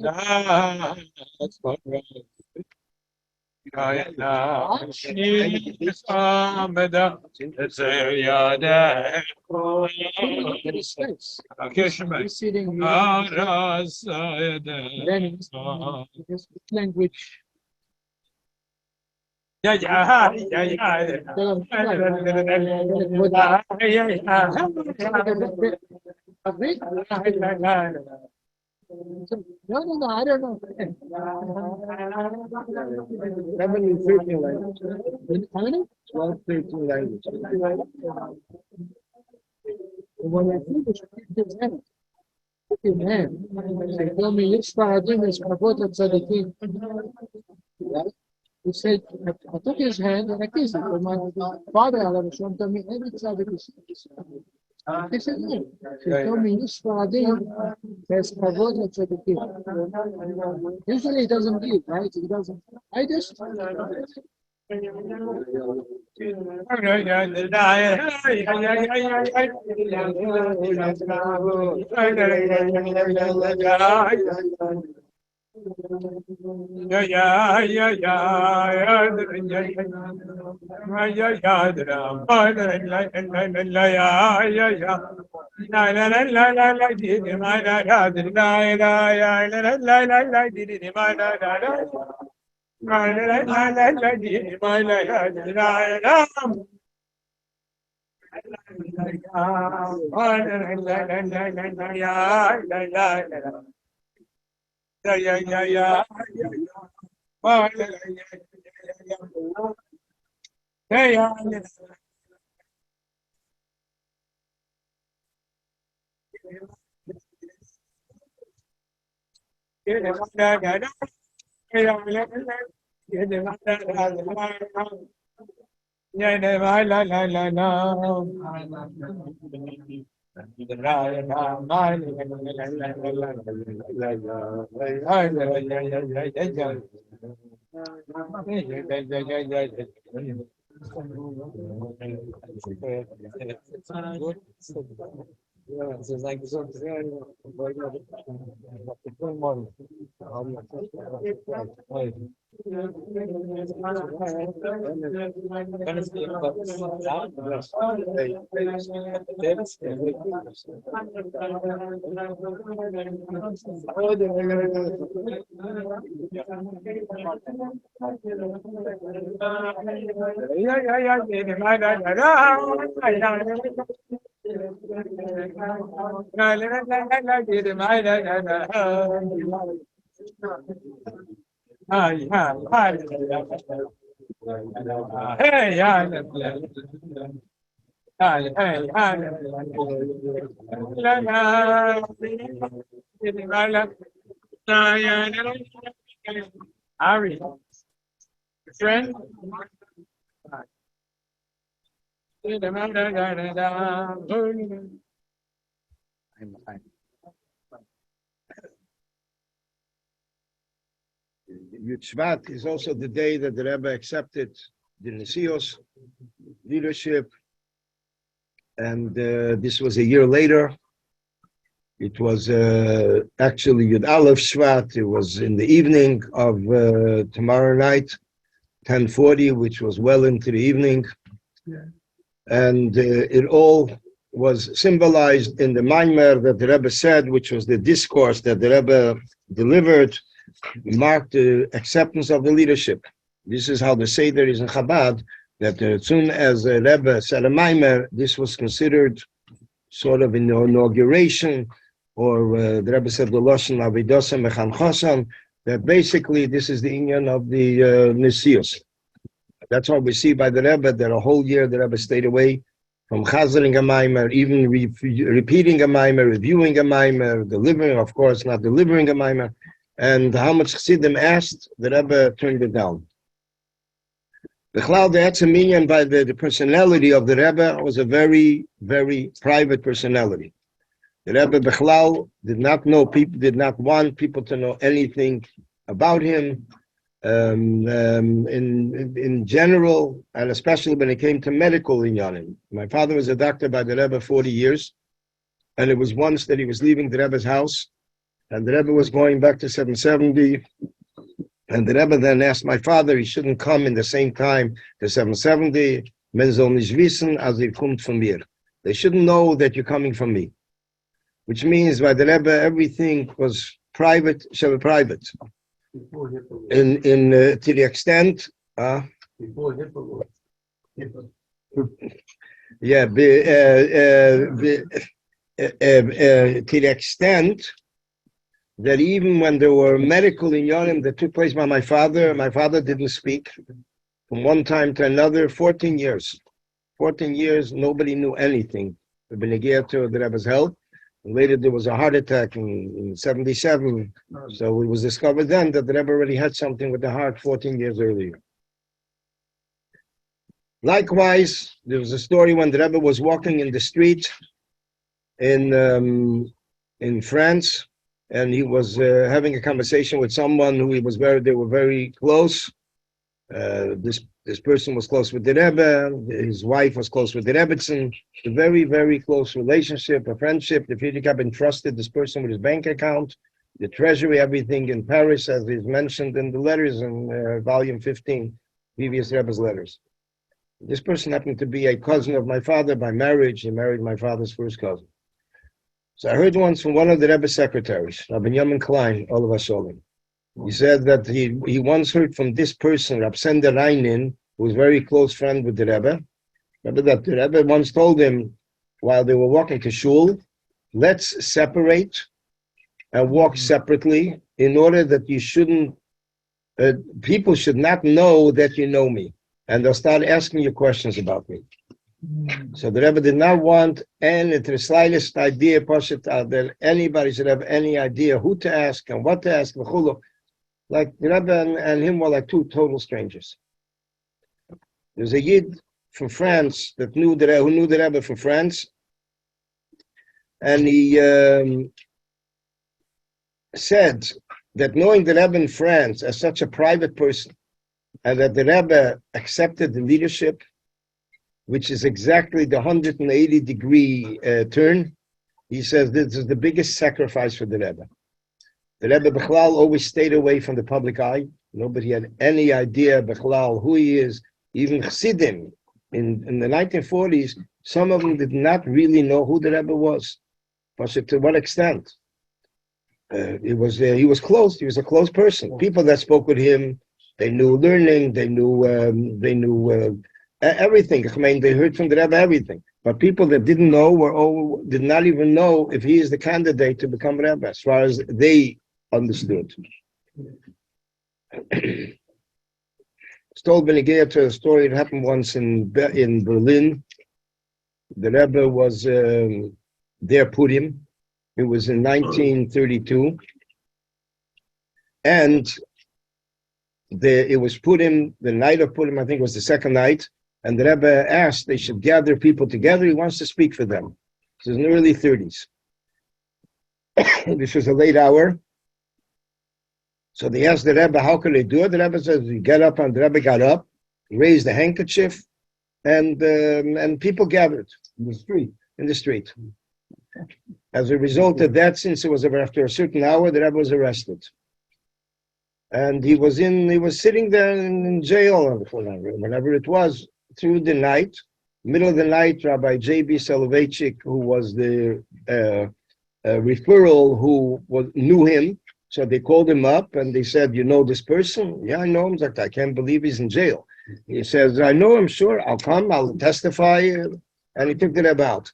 sitting then his language. No, I don't know. 13 languages. How many? 12, 13 languages. When I finished, his hand. They told me, "It's Faradim, it's Kavod Tzadikim." He said, I took his hand and I kissed it. But my father, told me, every tzaddik is. He said, no. He told me, "It's Faradim, there's Kavod Tzadikim." Usually he doesn't give, right? He doesn't. I just. Ari, friend. Shevat is also the day that the Rebbe accepted the Nesios leadership, and this was a year later. It was actually Yud Aleph Shevat. It was in the evening of tomorrow night, 10:40, which was well into the evening. Yeah. And it all was symbolized in the Maimer that the Rebbe said, which was the discourse that the Rebbe delivered, marked the acceptance of the leadership. This is how the Seder is in Chabad, that as soon as the Rebbe said a Maimer, this was considered sort of an inauguration, or the Rebbe said the Lashon Avidosam Mechan Chosan, that basically this is the inyan of the Nesius. That's what we see by the Rebbe, that a whole year the Rebbe stayed away from chazering a maimer, even repeating a maimer, reviewing a maimer, delivering, of course, not delivering a maimer. And how much Chassidim asked, the Rebbe turned it down. The Chlal De'etzem by the personality of the Rebbe was a very, very private personality. The Rebbe Bechlal did not know people, did not want people to know anything about him. In general, and especially when it came to medical inyanim. My father was a doctor by the Rebbe 40 years, and it was once that he was leaving the Rebbe's house, and the Rebbe was going back to 770, and the Rebbe then asked my father he shouldn't come in the same time to 770, men soll nicht wissen, als kommt von mir. They shouldn't know that you're coming from me. Which means by the Rebbe, everything was private, private. To the extent, to the extent that even when there were medical inyanim that took place by my father didn't speak from one time to another. 14 years, nobody knew anything. The Benegir to the Rebbe's help. Later, there was a heart attack in 77. So it was discovered then that the Rebbe already had something with the heart 14 years earlier. Likewise, there was a story when the Rebbe was walking in the street in France, and he was having a conversation with someone who they were very close. This person was close with the Rebbe, his wife was close with the Rebbetzin, a very, very close relationship, a friendship. The Friedrich entrusted this person with his bank account, the treasury, everything in Paris, as is mentioned in the letters in volume 15, previous Rebbe's letters. This person happened to be a cousin of my father by marriage. He married my father's first cousin. So I heard once from one of the Rebbe's secretaries, Rabbi Yamin Klein, Olav Sholem. He said that he once heard from this person, Rab Sender Reinin, who was a very close friend with the Rebbe, that the Rebbe once told him while they were walking to shul, let's separate and walk separately in order that you shouldn't, people should not know that you know me, and they'll start asking you questions about me. So the Rebbe did not want any, to the slightest idea, that anybody should have any idea who to ask and what to ask. Like the Rebbe and him were like two total strangers. There's a Yid from France who knew the Rebbe from France, and he said that knowing the Rebbe in France as such a private person, and that the Rebbe accepted the leadership, which is exactly the 180-degree turn, he says this is the biggest sacrifice for the Rebbe. The Rebbe Bechlal always stayed away from the public eye. Nobody had any idea Bechlal who he is. Even Chassidim in the 1940s, some of them did not really know who the Rebbe was. But to what extent? He was close. He was a close person. People that spoke with him, they knew learning. They knew everything. I mean, they heard from the Rebbe everything. But people that didn't know did not even know if he is the candidate to become Rebbe, as far as they understood. It's told Benegir to a story. It happened once in Berlin. The Rebbe was there Purim. It was in 1932, and it was Purim, the night of Purim. I think it was the second night. And the Rebbe asked they should gather people together. He wants to speak for them. This is in the early 30s. This was a late hour. So they asked the Rebbe, how can they do it? The Rebbe says, you get up, and the Rebbe got up, raised the handkerchief, and people gathered in the street. As a result of that, since it was after a certain hour, the Rebbe was arrested. And he was sitting there in jail, whenever it was, through the night. Middle of the night, Rabbi J.B. Soloveitchik, who was the referral knew him. So they called him up and they said, "You know this person?" "Yeah, I know him." He's like, "I can't believe he's in jail." He says, "I know him, sure. I'll come, I'll testify." And he took the Rebbe out.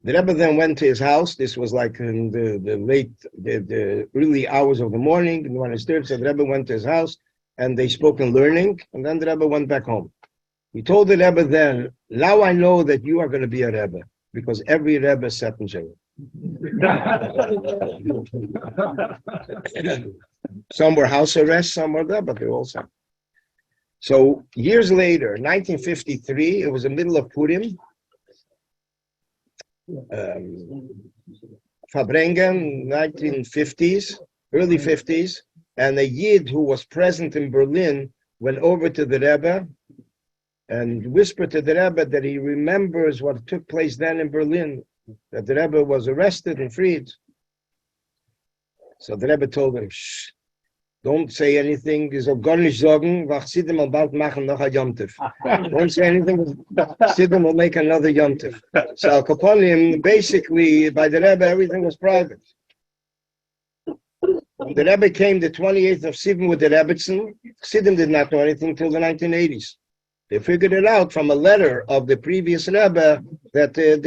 The Rebbe then went to his house. This was like in the early hours of the morning. And when it started, so the Rebbe went to his house and they spoke in learning. And then the Rebbe went back home. He told the Rebbe then, "Now I know that you are going to be a Rebbe, because every Rebbe sat in jail." Some were house arrest, some were there, but they all sat. So years later, 1953, it was the middle of Purim. Farbrengen, 1950s, early 50s, and a Yid who was present in Berlin went over to the Rebbe and whispered to the Rebbe that he remembers what took place then in Berlin, that the Rebbe was arrested and freed. So the Rebbe told him, "Shh, don't say anything. You soll gar nicht sagen, weil Chassidim will bald machen noch ein Yom Tov." Don't say anything. Chassidim will make another Yom Tov. So Al Kaponim, basically, by the Rebbe, everything was private. When the Rebbe came the 28th of Sivan with the Rebbetzin, Chassidim did not know anything till the 1980s. They figured it out from a letter of the previous Rebbe that the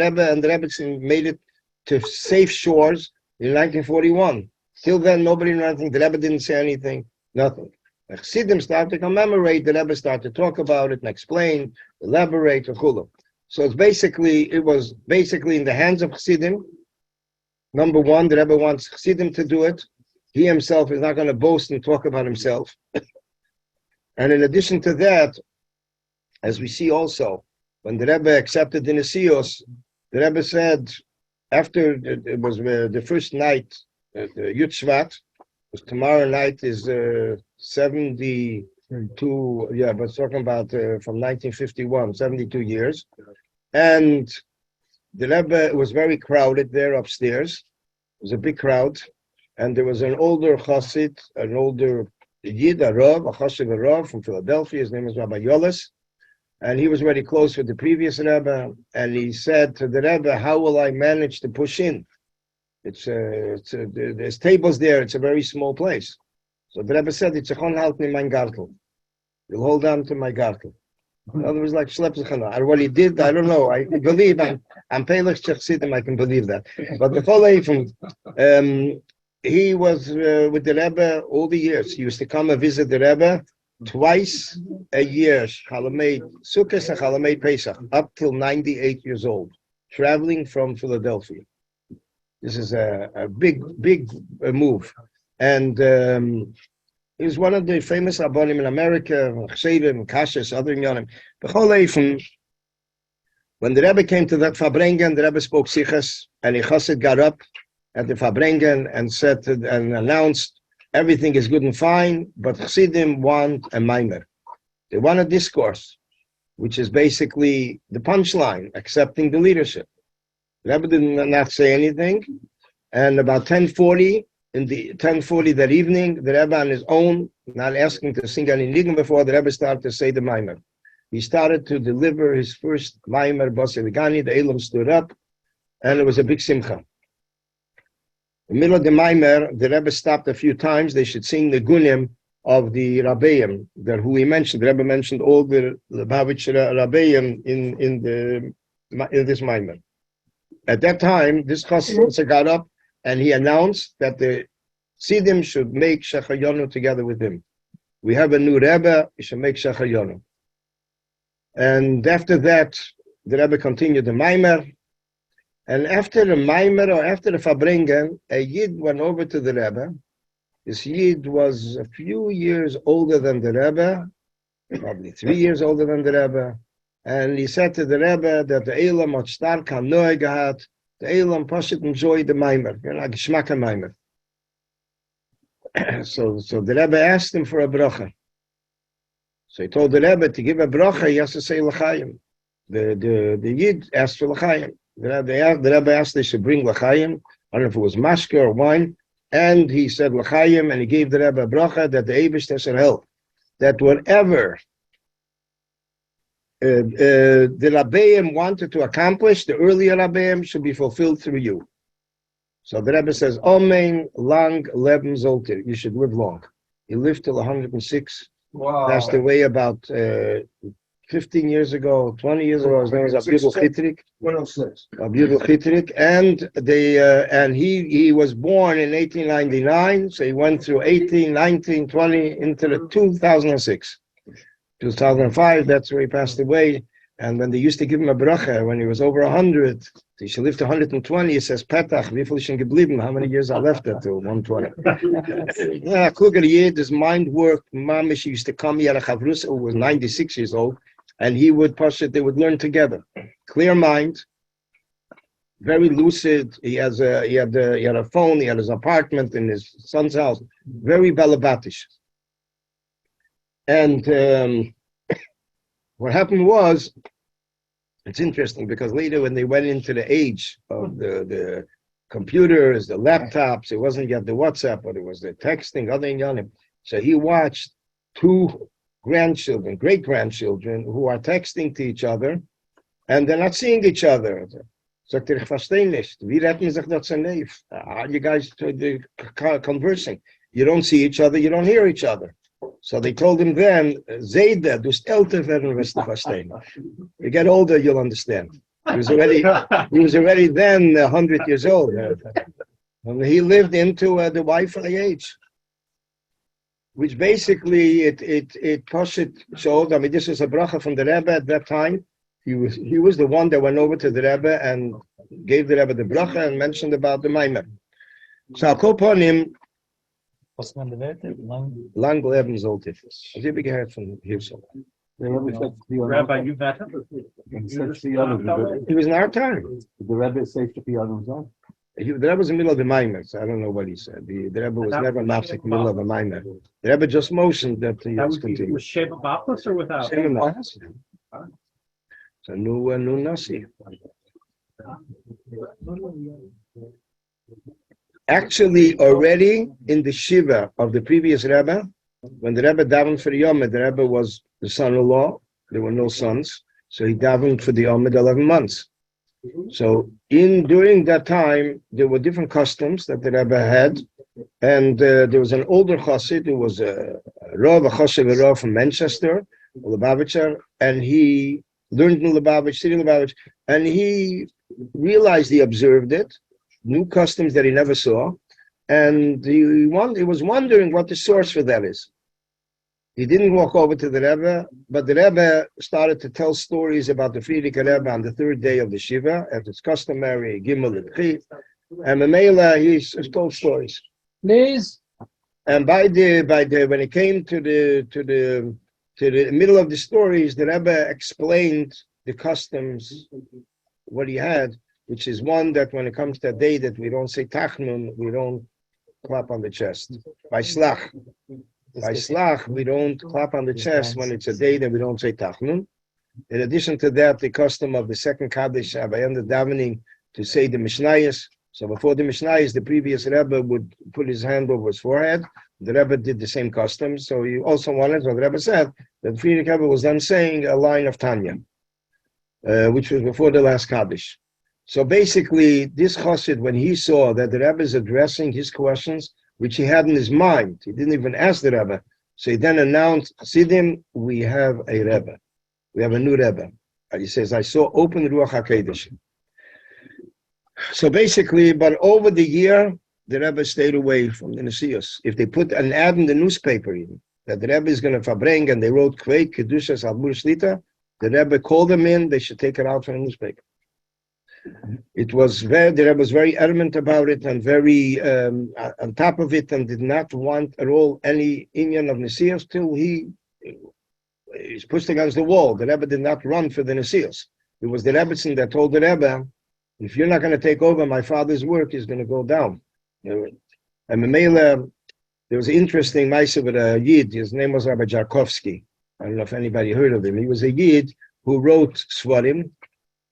Rebbe and the Rebbetzin made it to safe shores in 1941. Till then, nobody knew anything. The Rebbe didn't say anything, nothing. The Chassidim started to commemorate. The Rebbe started to talk about it and explain, elaborate, etc. So it was basically in the hands of Chassidim. Number one, the Rebbe wants Chassidim to do it. He himself is not going to boast and talk about himself. And in addition to that, as we see also, when the Rebbe accepted the Nesios, the Rebbe said, after it was the first night, the Yud Shevat, because tomorrow night is 72, but talking about from 1951, 72 years. And the Rebbe, it was very crowded there upstairs. It was a big crowd. And there was an older chassid, an older Yid, a Rav, a chassid, a Rav from Philadelphia. His name is Rabbi Yolis. And he was very close with the previous Rebbe. And he said to the Rebbe, "How will I manage to push in? There's tables there. It's a very small place." So the Rebbe said, "It's a chon halt in mein gartel. You'll hold on to my gartel." In other words, like schlepp sich an. And what he did, I don't know. I believe I'm Pelech Chassidim. I can believe that. But the whole he was with the Rebbe all the years. He used to come and visit the Rebbe twice a year, Chalamei Sukkot and Chalamei Pesach, up till 98 years old, traveling from Philadelphia. This is a big move. And he's one of the famous Rabbanim in America, Chsedim, Kashas, other Yonim. When the Rebbe came to that Farbrengen, the Rebbe spoke Sichas, and a Chassid got up at the Farbrengen and said and announced, everything is good and fine, but Chassidim want a Maimer. They want a discourse, which is basically the punchline, accepting the leadership. The Rebbe did not say anything, and about 10:40 that evening, the Rebbe on his own, not asking to sing any nigun before, the Rebbe started to say the Maimer. He started to deliver his first Maimer Baseligani. The Elam stood up, and it was a big simcha. In the middle of the Maimer, the Rebbe stopped a few times. They should sing the gunim of the Rabbeim, that who he mentioned. The Rebbe mentioned all the Lubavitch Rabbeim in this Maimer. At that time, this Chassid got up and he announced that the Sidim should make Shechayonu together with him. We have a new Rebbe, we should make Shechayonu. And after that, the Rebbe continued the Maimer. And after the Maimer, or after the Farbrengen, a Yid went over to the Rebbe. This Yid was a few years older than the Rebbe, probably 3 years older than the Rebbe. And he said to the Rebbe that the Elam had stark hanoe gehad. The Elam Pashit enjoyed the Maimer, Geschmack Maimer. So the Rebbe asked him for a bracha. So he told the Rebbe to give a bracha, he has to say l'chaim. The Yid asked for l'chaim. The Rebbe asked they should bring l'chaim. I don't know if it was mashka or wine. And he said l'chaim, and he gave the Rebbe a bracha that the Eibishter should help. that whatever the Rabbeim wanted to accomplish, the earlier Rabbeim should be fulfilled through you. So the Rebbe says, Amen, lang leben zolter. You should live long. He lived till 106. Wow. Passed away about 15 years ago, 20 years ago. His name was Abdul Chitrik. 106. Abdul Chitrik, and he was born in 1899. So he went through 18, 19, 20 into the 2006. 2005, that's where he passed away. And when they used to give him a bracha, when he was over 100, he should live to 120. He says, Petach, wie viel schon geblieben? How many years I left there to 120? Yeah, Kluger Yid, his mind worked. Mamish, he used to come, he had a chavrus who was 96 years old, and he would push it, they would learn together. Clear mind, very lucid. He had a phone, he had his apartment in his son's house, very balabatish. And what happened was, it's interesting because later when they went into the age of the computers, the laptops, it wasn't yet the WhatsApp, but it was the texting, other than Yanim. So he watched two grandchildren, great-grandchildren, who are texting to each other, and they're not seeing each other. Sagt ich verstehe nicht. Wie retten sich das neif? Are you guys conversing? You don't see each other, you don't hear each other. So they told him then, Zayda, du bist älter werden, wirst du verstehen. You get older, you'll understand. He was already then 100 years old. And he lived into the Wi-Fi age, which basically it showed. I mean, this is a bracha from the Rebbe at that time. He was the one that went over to the Rebbe and gave the Rebbe the bracha and mentioned about the Maimer. So I'll call upon him. Lang leben sollte es. Have you ever heard from Hirschel? Rabbi, you met him? He was in our time. The Rebbe is safe to be on his own. The Rebbe was in the middle of the Maimer, so I don't know what he said. The Rebbe was never mafsik in the middle of the Maimer. The Rebbe just motioned that he was continuing. Was Shevat Baptist or without? So new Nasi. Actually, already in the Shiva of the previous Rebbe, when the Rebbe davened for the Yomid, the Rebbe was the son-in-law. There were no sons, so he davened for the Yomid 11 months. So during that time, there were different customs that the Rebbe had, and there was an older chassid who was a chassid Rav from Manchester, Lubavitcher, and he learned in Lubavitch, city Lubavitch, and he realized he observed it. New customs that he never saw, and he was wondering what the source for that is. He didn't walk over to the Rebbe, but the Rebbe started to tell stories about the Friedrich Rebbe on the third day of the Shiva, as it's customary, Gimel and Chi, and Mamela, he told stories. Please. And when it came to the middle of the stories, the Rebbe explained the customs, what he had, which is one that when it comes to a day that we don't say tachnun, we don't clap on the chest. By slach, we don't clap on the chest when it's a day that we don't say tachnun. In addition to that, the custom of the second Kaddish, by end of davening, to say the Mishnayos. So before the Mishnayos, the previous Rebbe would put his hand over his forehead. The Rebbe did the same custom. So he also wanted, what the Rebbe said, that Friedrich Rebbe was then saying a line of Tanya, which was before the last Kaddish. So basically, this chassid, when he saw that the Rebbe is addressing his questions, which he had in his mind, he didn't even ask the Rebbe. So he then announced, Chassidim, we have a Rebbe. We have a new Rebbe. And he says, I saw open Ruach HaKodesh. So basically, but over the year, the Rebbe stayed away from the Nesios. If they put an ad in the newspaper even, that the Rebbe is going to verbring, and they wrote Kveik, Kedushas, Albur Shlita, the Rebbe called them in, they should take it out from the newspaper. The Rebbe was very adamant about it and very on top of it, and did not want at all any Inyan of Nesios till he's pushed against the wall. The Rebbe did not run for the Nesios. It was the Rebbetzin that told the Rebbe, if you're not going to take over, my father's work is going to go down. And Mamela, there was an interesting Maisa with a Yid. His name was Rabbi Jarkovsky. I don't know if anybody heard of him. He was a Yid who wrote Svarim.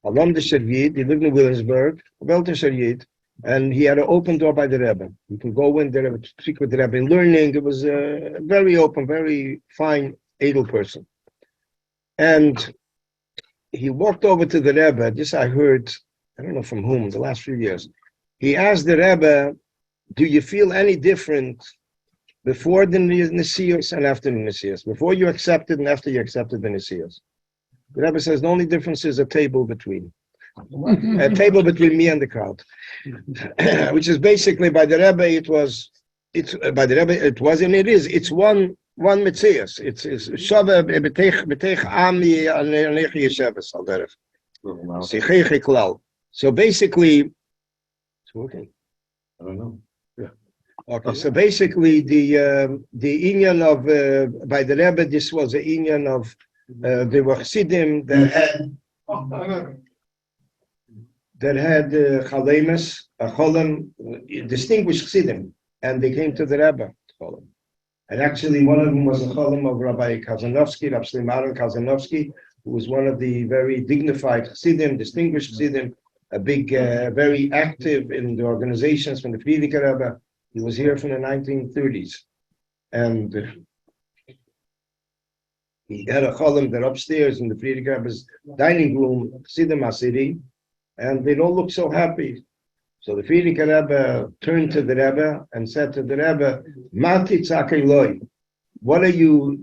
Alom Desher Yid, he lived in Williamsburg, Weltisher Yid, And he had an open door by the Rebbe. You can go in there to speak with the Rebbe, learning. It was a very open, very fine, able person. And he walked over to the Rebbe. This I heard, I don't know from whom, the last few years. He asked the Rebbe, do you feel any different before the Nesios and after the Nesios? Before you accepted and after you accepted the Nesios? The Rebbe says the only difference is a table between. A table between me and the crowd. Which is basically by the Rebbe it was and it is. It's one Metzias. It's Shava Betech Ami Anech Yeshavas al derech. Sichei Klal. So basically, it's working. I don't know. Okay, so basically the inyan of by the Rebbe, this was the inyan of the Chassidim that had Chalemus, Cholam, distinguished Chassidim, and they came to the Rebbe. And actually, one of them was a Cholam of Rabbi Kazanovsky, Rabbi Shlomo Kazanovsky, who was one of the very dignified Chassidim, distinguished Chassidim, a big, very active in the organizations from the Friedrich Rebbe. He was here from the 1930s. And he had a Cholam that upstairs in the Friedrich Rebbe's dining room, Chassidim HaSidi, and they don't look so happy. So the Friedrich Rebbe turned to the Rebbe and said to the Rebbe, Mati tzakei loi, what are you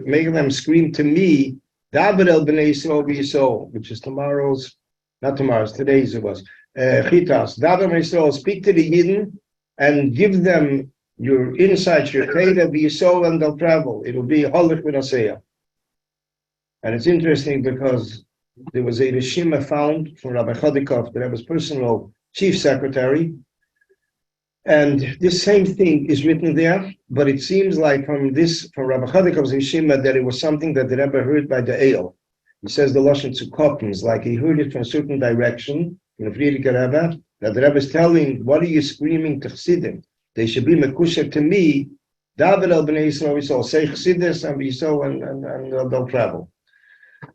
making them scream to me? David el b'nei Yisrael b'Yisrael, which is today's it was. Chitas, David el Yisrael, speak to the Yidden and give them your insights, your Torah b'Yisrael, and they'll travel. It will be Holich v'Naseya. And it's interesting because there was a Rishima found from Rabbi Chodikov, the Rebbe's personal chief secretary, and this same thing is written there, but it seems like from Rabbi Chodikov's Rishima that it was something that the Rebbe heard by the Eil. He says the Lashon Tzukotins, like he heard it from a certain direction, from the Friedrich Rebbe, that the Rebbe is telling, what are you screaming to Chassidim? They should be mekusher to me, David el b'nei Yisrael, say Chassidus and Yisrael, and they'll travel.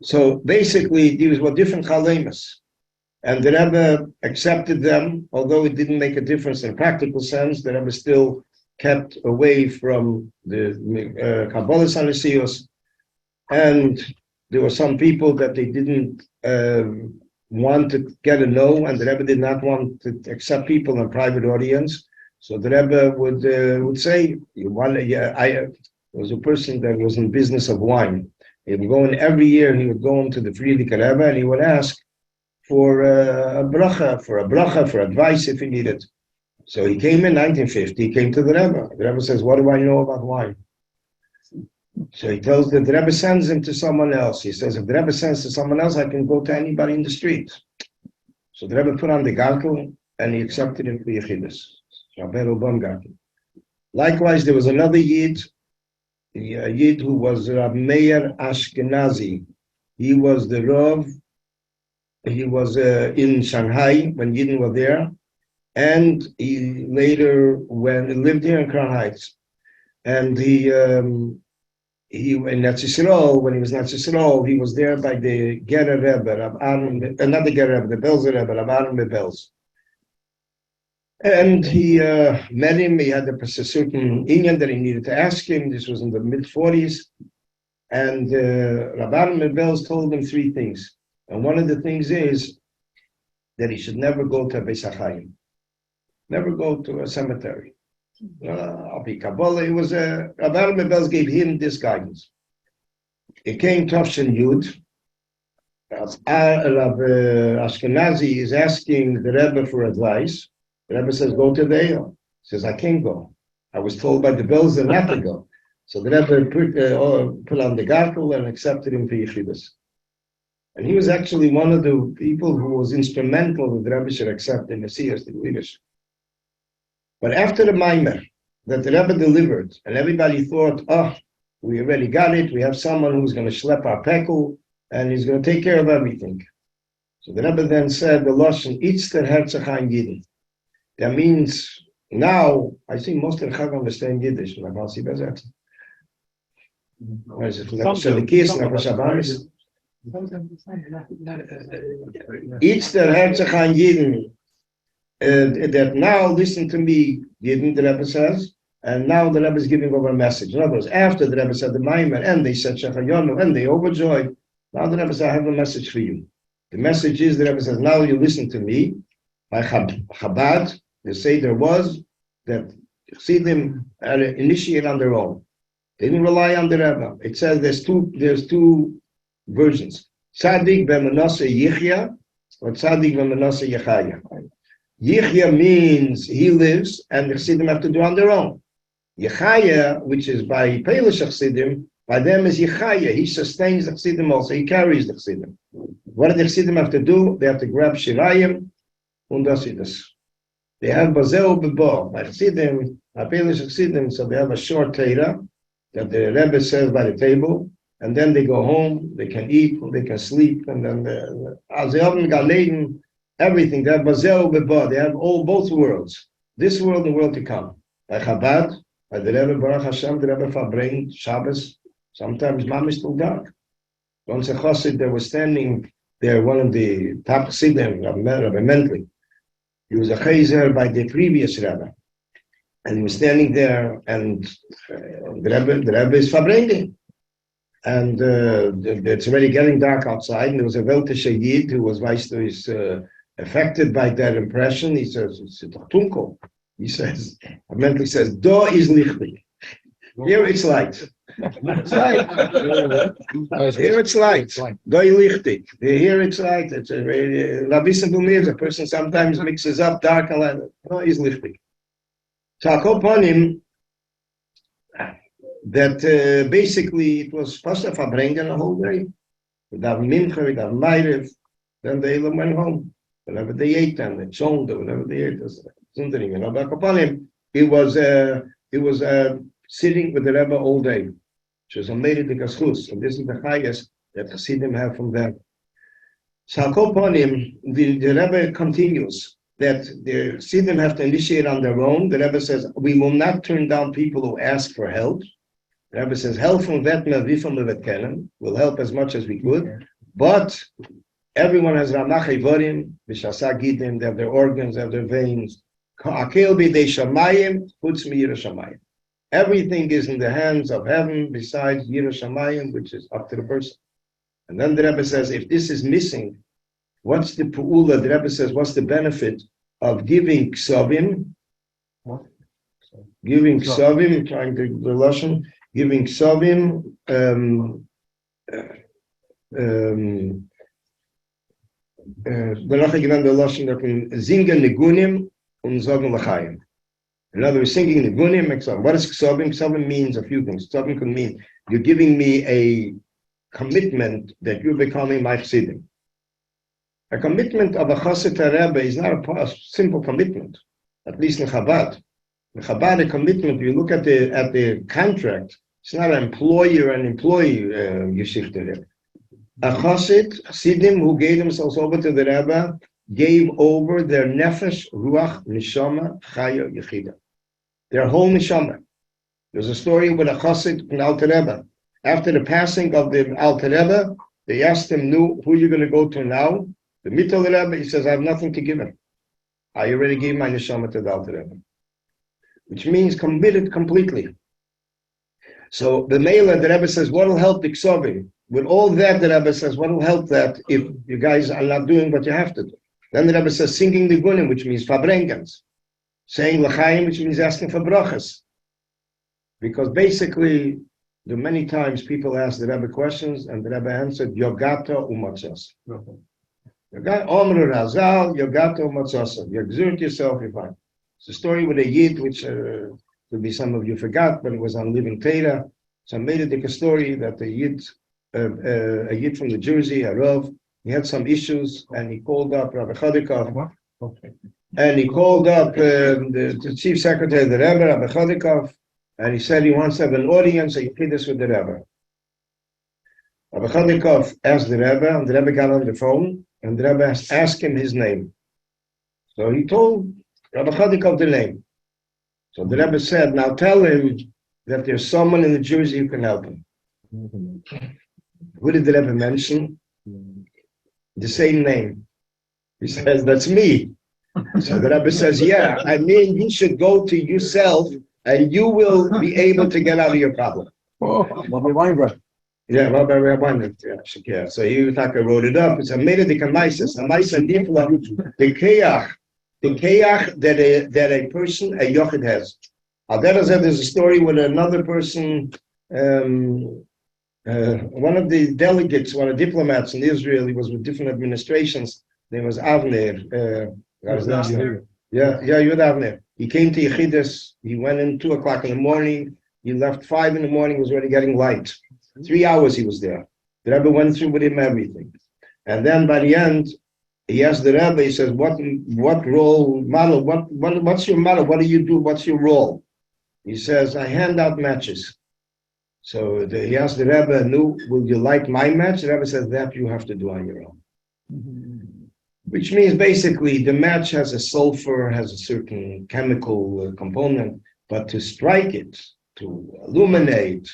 So basically, these were different chalemas, and the Rebbe accepted them, although it didn't make a difference in a practical sense. The Rebbe still kept away from the Kabbalas Anesios, and there were some people that they didn't want to get to know, and the Rebbe did not want to accept people in a private audience. So the Rebbe would say, I was a person that was in business of wine. He would go in every year. He would go into the Friedrich Rebbe and he would ask for a bracha, for advice if he needed. So he came in 1950. He came to the Rebbe. The Rebbe says, "What do I know about wine?" So he tells the Rebbe sends him to someone else. He says, "If the Rebbe sends to someone else, I can go to anybody in the street." So the Rebbe put on the gartel and he accepted him for Yechidus. Likewise, there was another Yid. A Yid who was Rab Meir Ashkenazi. He was the Rav. He was in Shanghai when Yidden were there, and he later lived here in Crown Heights. And he in Netz Yisrael, when he was in Netz Yisrael, he was there by the Gerer Rebbe, not the Gerer Rebbe, the Belzer Rebbe, Rab Aaron Bebels. And he met him. He had a certain inyan that he needed to ask him. This was in the mid-40s. And Rab Aaron Bebels told him three things. And one of the things is that he should never go to a Beis HaChaim. Never go to a cemetery. I'll be Kabbalah. It was Rab Aaron Bebels gave him this guidance. It came Tovshin Yud. Rab Ashkenazi is asking the Rebbe for advice. The Rebbe says, "Go to the Eil." He says, "I can't go. I was told by the Belzer not to go." So the Rebbe put on the gartel and accepted him for Yechidus. And he was actually one of the people who was instrumental that the Rebbe should accept the Messias, the leadership. But after the Maimer that the Rebbe delivered, and everybody thought, we already got it. We have someone who's going to schlep our pekel, and he's going to take care of everything. So the Rebbe then said, the Lashon, Itzter Herzachayim Yidden. That means now, I think most of the Chag understand Yiddish. It's the Herzach an Yidden. that now listen to me, didn't the Rebbe says, and now the Rebbe is giving over a message. In other words, after the Rebbe said the Maimer, and they said Shechayonu, and they overjoyed, now the Rebbe says, I have a message for you. The message is, the Rebbe says, now you listen to me. By Chabad, the Seder was that Chassidim initiate on their own. They didn't rely on the Rebbe. It says there's two versions. Tzadik b'Manasseh Yichya, or Tzadik b'Manasseh Yechaya. Yichya means he lives, and the Chassidim have to do on their own. Yechaya, which is by Peilush Chassidim, by them is Yechaya. He sustains the Chassidim also. He carries the Chassidim. What do the Chassidim have to do? They have to grab Shirayim, and das ist das. They have Bazel Bebo. By Chassidim, by Peilush Chassidim, so they have a short Torah that the Rebbe says by the table, and then they go home, they can eat, they can sleep, and then as they haven't got laden, everything. They have Bazel Bebo. They have both worlds, this world and the world to come. By Chabad, by the Rebbe Baruch Hashem, the Rebbe Fabrein, Shabbos, sometimes Mamish till dark. Once a Chassid, they were standing there, one of the top Chassidim, Rabbi Mentley. He was a Chazer by the previous Rebbe. And he was standing there, and the Rebbe is Fabrein. And it's already getting dark outside, and there was a Weltische Yid who was affected by that impression. He says, it's Tunkel. He says, Mentley says, Do is lichtig. Here it's light. It's light. Here it's light. Doi lichtig. Here it's light. It's Rabbi a person sometimes mixes up dark and light. No, is lichtig. So I call upon him that basically it was supposed to Fabrengen a whole day. We'd have Mincha, we'd have Meirev. Then the Elam went home. Whenever they ate and they chonged, whenever they ate, you know, back upon him, he was sitting with the Rebbe all day. Which was a Meiridik Aschus, and this is the highest that Chassidim have from them. So I'll call upon him, the Rebbe continues that the Chassidim have to initiate on their own. The Rebbe says, we will not turn down people who ask for help. The Rebbe says, help from Vetna, we from the Vetkenen. We'll help as much as we could. But everyone has Ramach Evorim, Vishasa Gidim, they have their organs, they have their veins. Akel b'dei shamayim, chutz mi'yira shamayim. Everything is in the hands of heaven besides Yira Shamayim, which is up to the person. And then the Rebbe says, if this is missing, what's the pu'ula? The Rebbe says, what's the benefit of giving ksavim? What? Giving ksavim, trying to the Lashon, giving ksavim, zingen nigunim und sagen l'chaim. In other words, singing nigunim makes up. What is ksavim? Ksavim means a few things. Ksavim can mean you're giving me a commitment that you're becoming my chassidim. A commitment of a chassid Rebbe is not a simple commitment, at least in Chabad. In Chabad, a commitment, you look at the contract, it's not an employer and employee geschichte. A chassid, chassidim who gave themselves over to the Rebbe, gave over their nefesh, ruach, neshama, chaya, yechida. Their whole neshama. There's a story with a chassid in Alter Rebbe. After the passing of the Alter Rebbe, they asked him, who are you going to go to now? The Mittel Rebbe, he says, I have nothing to give him. I already gave my neshama to the Alter Rebbe. Which means committed completely. So the Mela, the Rebbe says, what will help the Ksovim? With all that, the Rebbe says, what will help that if you guys are not doing what you have to do? Then the Rebbe says, singing the Gunim, which means Fabrengens. Saying L'chaim, which means asking for brachas. Because basically, there are many times people ask the Rebbe questions, and the Rebbe answered, Yogata umatzos. Omru Razal, Yogata umatzos. You exert yourself, you're fine. It's a story with a Yid, which maybe some of you forgot, but it was on Living Torah. So I made a story that a Yid from New Jersey, a Rav, he had some issues, and he called up Rabbi Chodikov. And he called up the chief secretary of the Rebbe, Rabbi Chodikov, and he said he wants to have an audience, a Yechidus with the Rebbe. Rabbi Chodikov asked the Rebbe, and the Rebbe got on the phone, and the Rebbe asked him his name. So he told Rabbi Chodikov the name. So the Rebbe said, now tell him that there's someone in New Jersey who can help him. Who did the Rebbe mention? The same name. He says, that's me. So the Rebbe says, yeah, I mean, you should go to yourself and you will be able to get out of your problem. Rabbi Weinberg. Yeah, Rabbi Weinberg. Yeah. So he wrote it up. It's a Meredith Amaisis. Amaisa Nifla, the Keach that a person, a Yochid has. Adela said there's a story with another person, one of the delegates, one of the diplomats in Israel, he was with different administrations. His name was Avner. Yud Avner. He came to Yechidus. He went in 2:00 in the morning. He left 5 in the morning. It was already getting light. 3 hours he was there. The Rebbe went through with him everything. And then by the end, he asked the Rebbe, he says, what role model, what's your model? What do you do? What's your role? He says, I hand out matches. So he asked the Rebbe, "No, will you light my match?" The Rebbe says, that you have to do on your own. Which means basically the match has a sulfur, has a certain chemical component, but to strike it, to illuminate,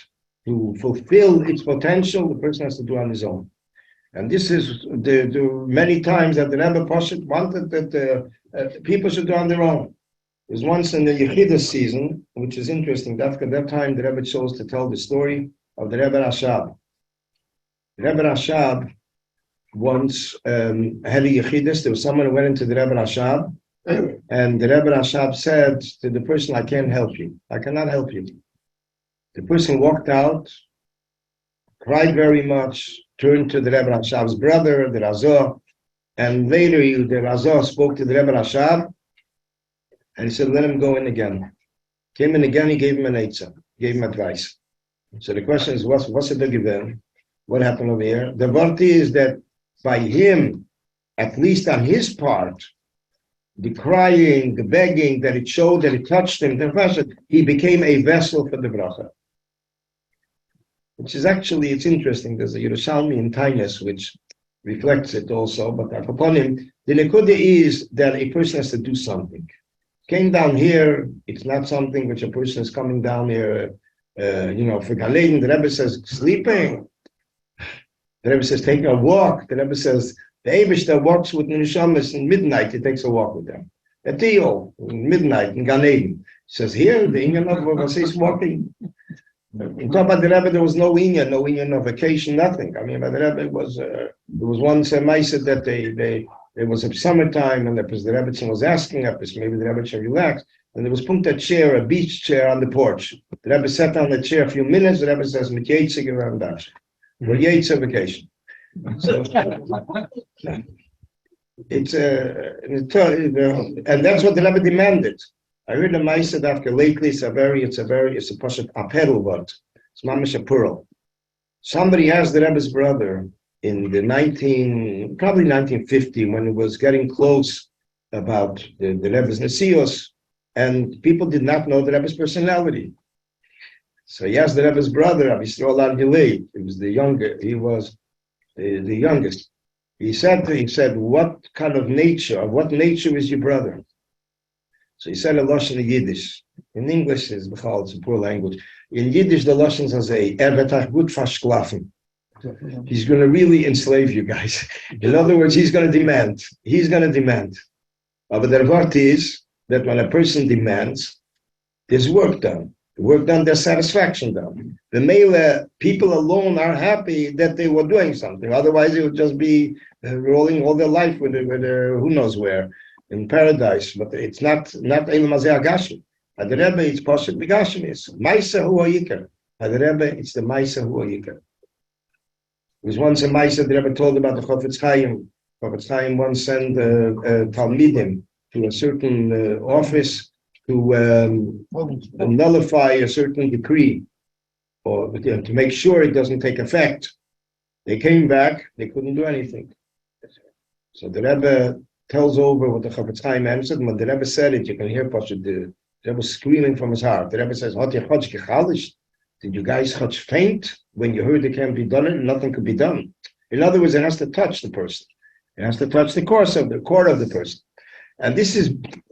to fulfill its potential, the person has to do on his own. And this is the many times that the Rebbe Poshet wanted that people should do on their own. There was once in the Yechidus season, which is interesting, that at that time the Rebbe chose to tell the story of the Rebbe Rashab. The Rebbe Rashab once had a Yechidus. There was someone who went into the Rebbe Rashab, and the Rebbe Rashab said to the person, I can't help you. I cannot help you. The person walked out, cried very much, turned to the Rebbe Rashab's brother, the Razor, and later the Razor spoke to the Rebbe Rashab, and he said, let him go in again. Came in again, he gave him an eitzah, gave him advice. So the question is, what's the given? What happened over here? The word is that by him, at least on his part, the crying, the begging, that it showed that it touched him, he became a vessel for the bracha. Which is actually, it's interesting. There's a Yerushalmi in Tainus which reflects it also, but upon him, the nekuda is that a person has to do something. Came down here, it's not something which a person is coming down here, for Galeden. The Rebbe says, sleeping. The Rebbe says, taking a walk. The Rebbe says, the Eibishter walks with Nishamas in midnight, he takes a walk with them. At Tio, in midnight, in Galeden. He says, here, the Inyan of says walking. In top of the Rebbe, there was no Inyan, no vacation, nothing. I mean, by the Rebbe there was one Semaisa that it was a summertime, and the Rebbe was asking up, maybe the Rebbe should relax, and there was a chair, a beach chair on the porch. The Rebbe sat on the chair a few minutes, the Rebbe says, mit Yetze gewann das. We're Yetze vacation. So, it's and that's what the Rebbe demanded. I heard a Maisa after lately, it's a pashat apedal word. It's mamish a pearl. Somebody asked the Rebbe's brother in the 1950, when it was getting close about the Rebbe's Nesios, and people did not know the Rebbe's personality. So he asked the Rebbe's brother, Rabbi Strolan Hilei, he was the younger, he was the youngest. He said, what nature is your brother? So he said a Lashon in Yiddish. In English, it's a poor language. In Yiddish, the Lashon says, gut verschlafen. He's going to really enslave you guys. In other words, he's going to demand. But the word is that when a person demands, there's work done. There's satisfaction done. The male people alone are happy that they were doing something. Otherwise, it would just be rolling all their life with who knows where. In paradise, but it's not Elam Hazeh Agashim. At the Rebbe, it's Poshet Begashim. It's Maisa Hu Hayikar. At the Rebbe, it's the Maisa Hu Hayikar. There was once a Maisa the Rebbe told about the Chofetz Chaim. Chofetz Chaim once sent Talmidim to a certain office to nullify a certain decree, or to make sure it doesn't take effect. They came back, they couldn't do anything. So the Rebbe tells over what the Chofetz Chaim answered. When the Rebbe said it, you can hear Pasha, the Rebbe screaming from his heart. The Rebbe says, did you guys faint when you heard it can't be done and nothing could be done? In other words, it has to touch the person. It has to touch the core of the person. And this is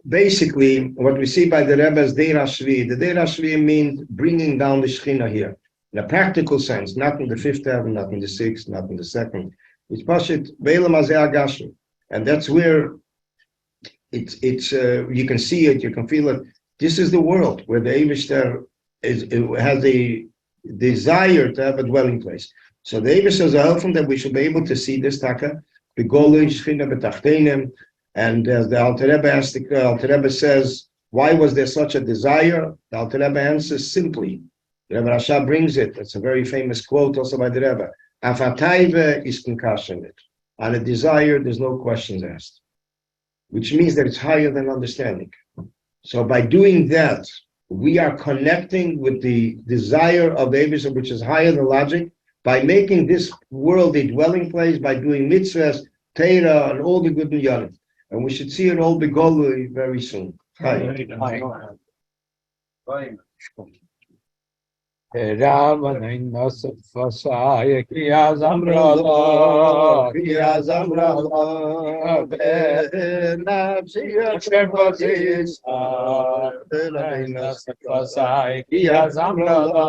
basically what we see by the Rebbe's Deir HaShvi. The Deir HaShvi means bringing down the Shechina here. In a practical sense, not in the fifth heaven, not in the sixth, not in the second. It's Pasha, Ve'elam Hazeh Agashim. And that's where it's you can see it, you can feel it. This is the world where the Eibishter has a desire to have a dwelling place. So the Eibishter is helpful that we should be able to see this taka, begolish finna betachtenim, and as the Alter Rebbe asked, the Alter Rebbe says, why was there such a desire? The Alter Rebbe answers simply. The Rebbe Rasha brings it. It's a very famous quote also by the Rebbe. Afataive is concussionate. On a desire, there's no questions asked, which means that it's higher than understanding. So by doing that, we are connecting with the desire of the Eibishter, which is higher than logic, by making this world a dwelling place, by doing mitzvahs, Torah, and all the good niyanim. And we should see it all begolui very soon. Ravanin Nasif Vasaya Kiya Zamrala Kiya Zamrala Nafsiya Shevazis Ravanin Nasif Vasaya Kiya Zamrala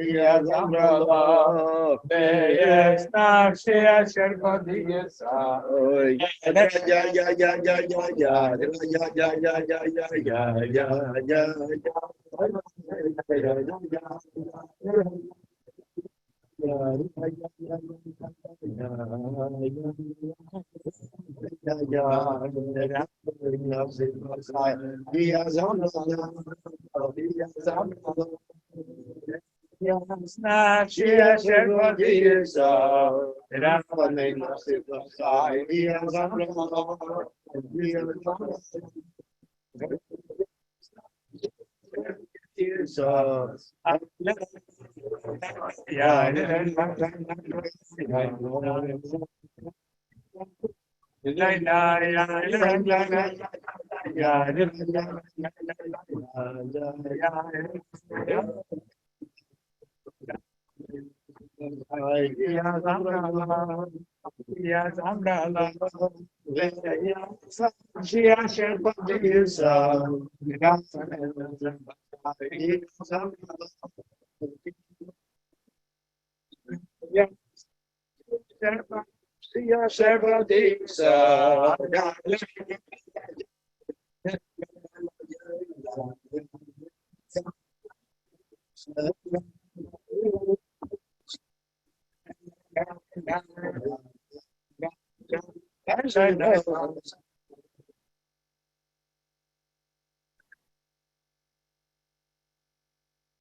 Kiya Zamrala Beyes Nafsiya Shevazis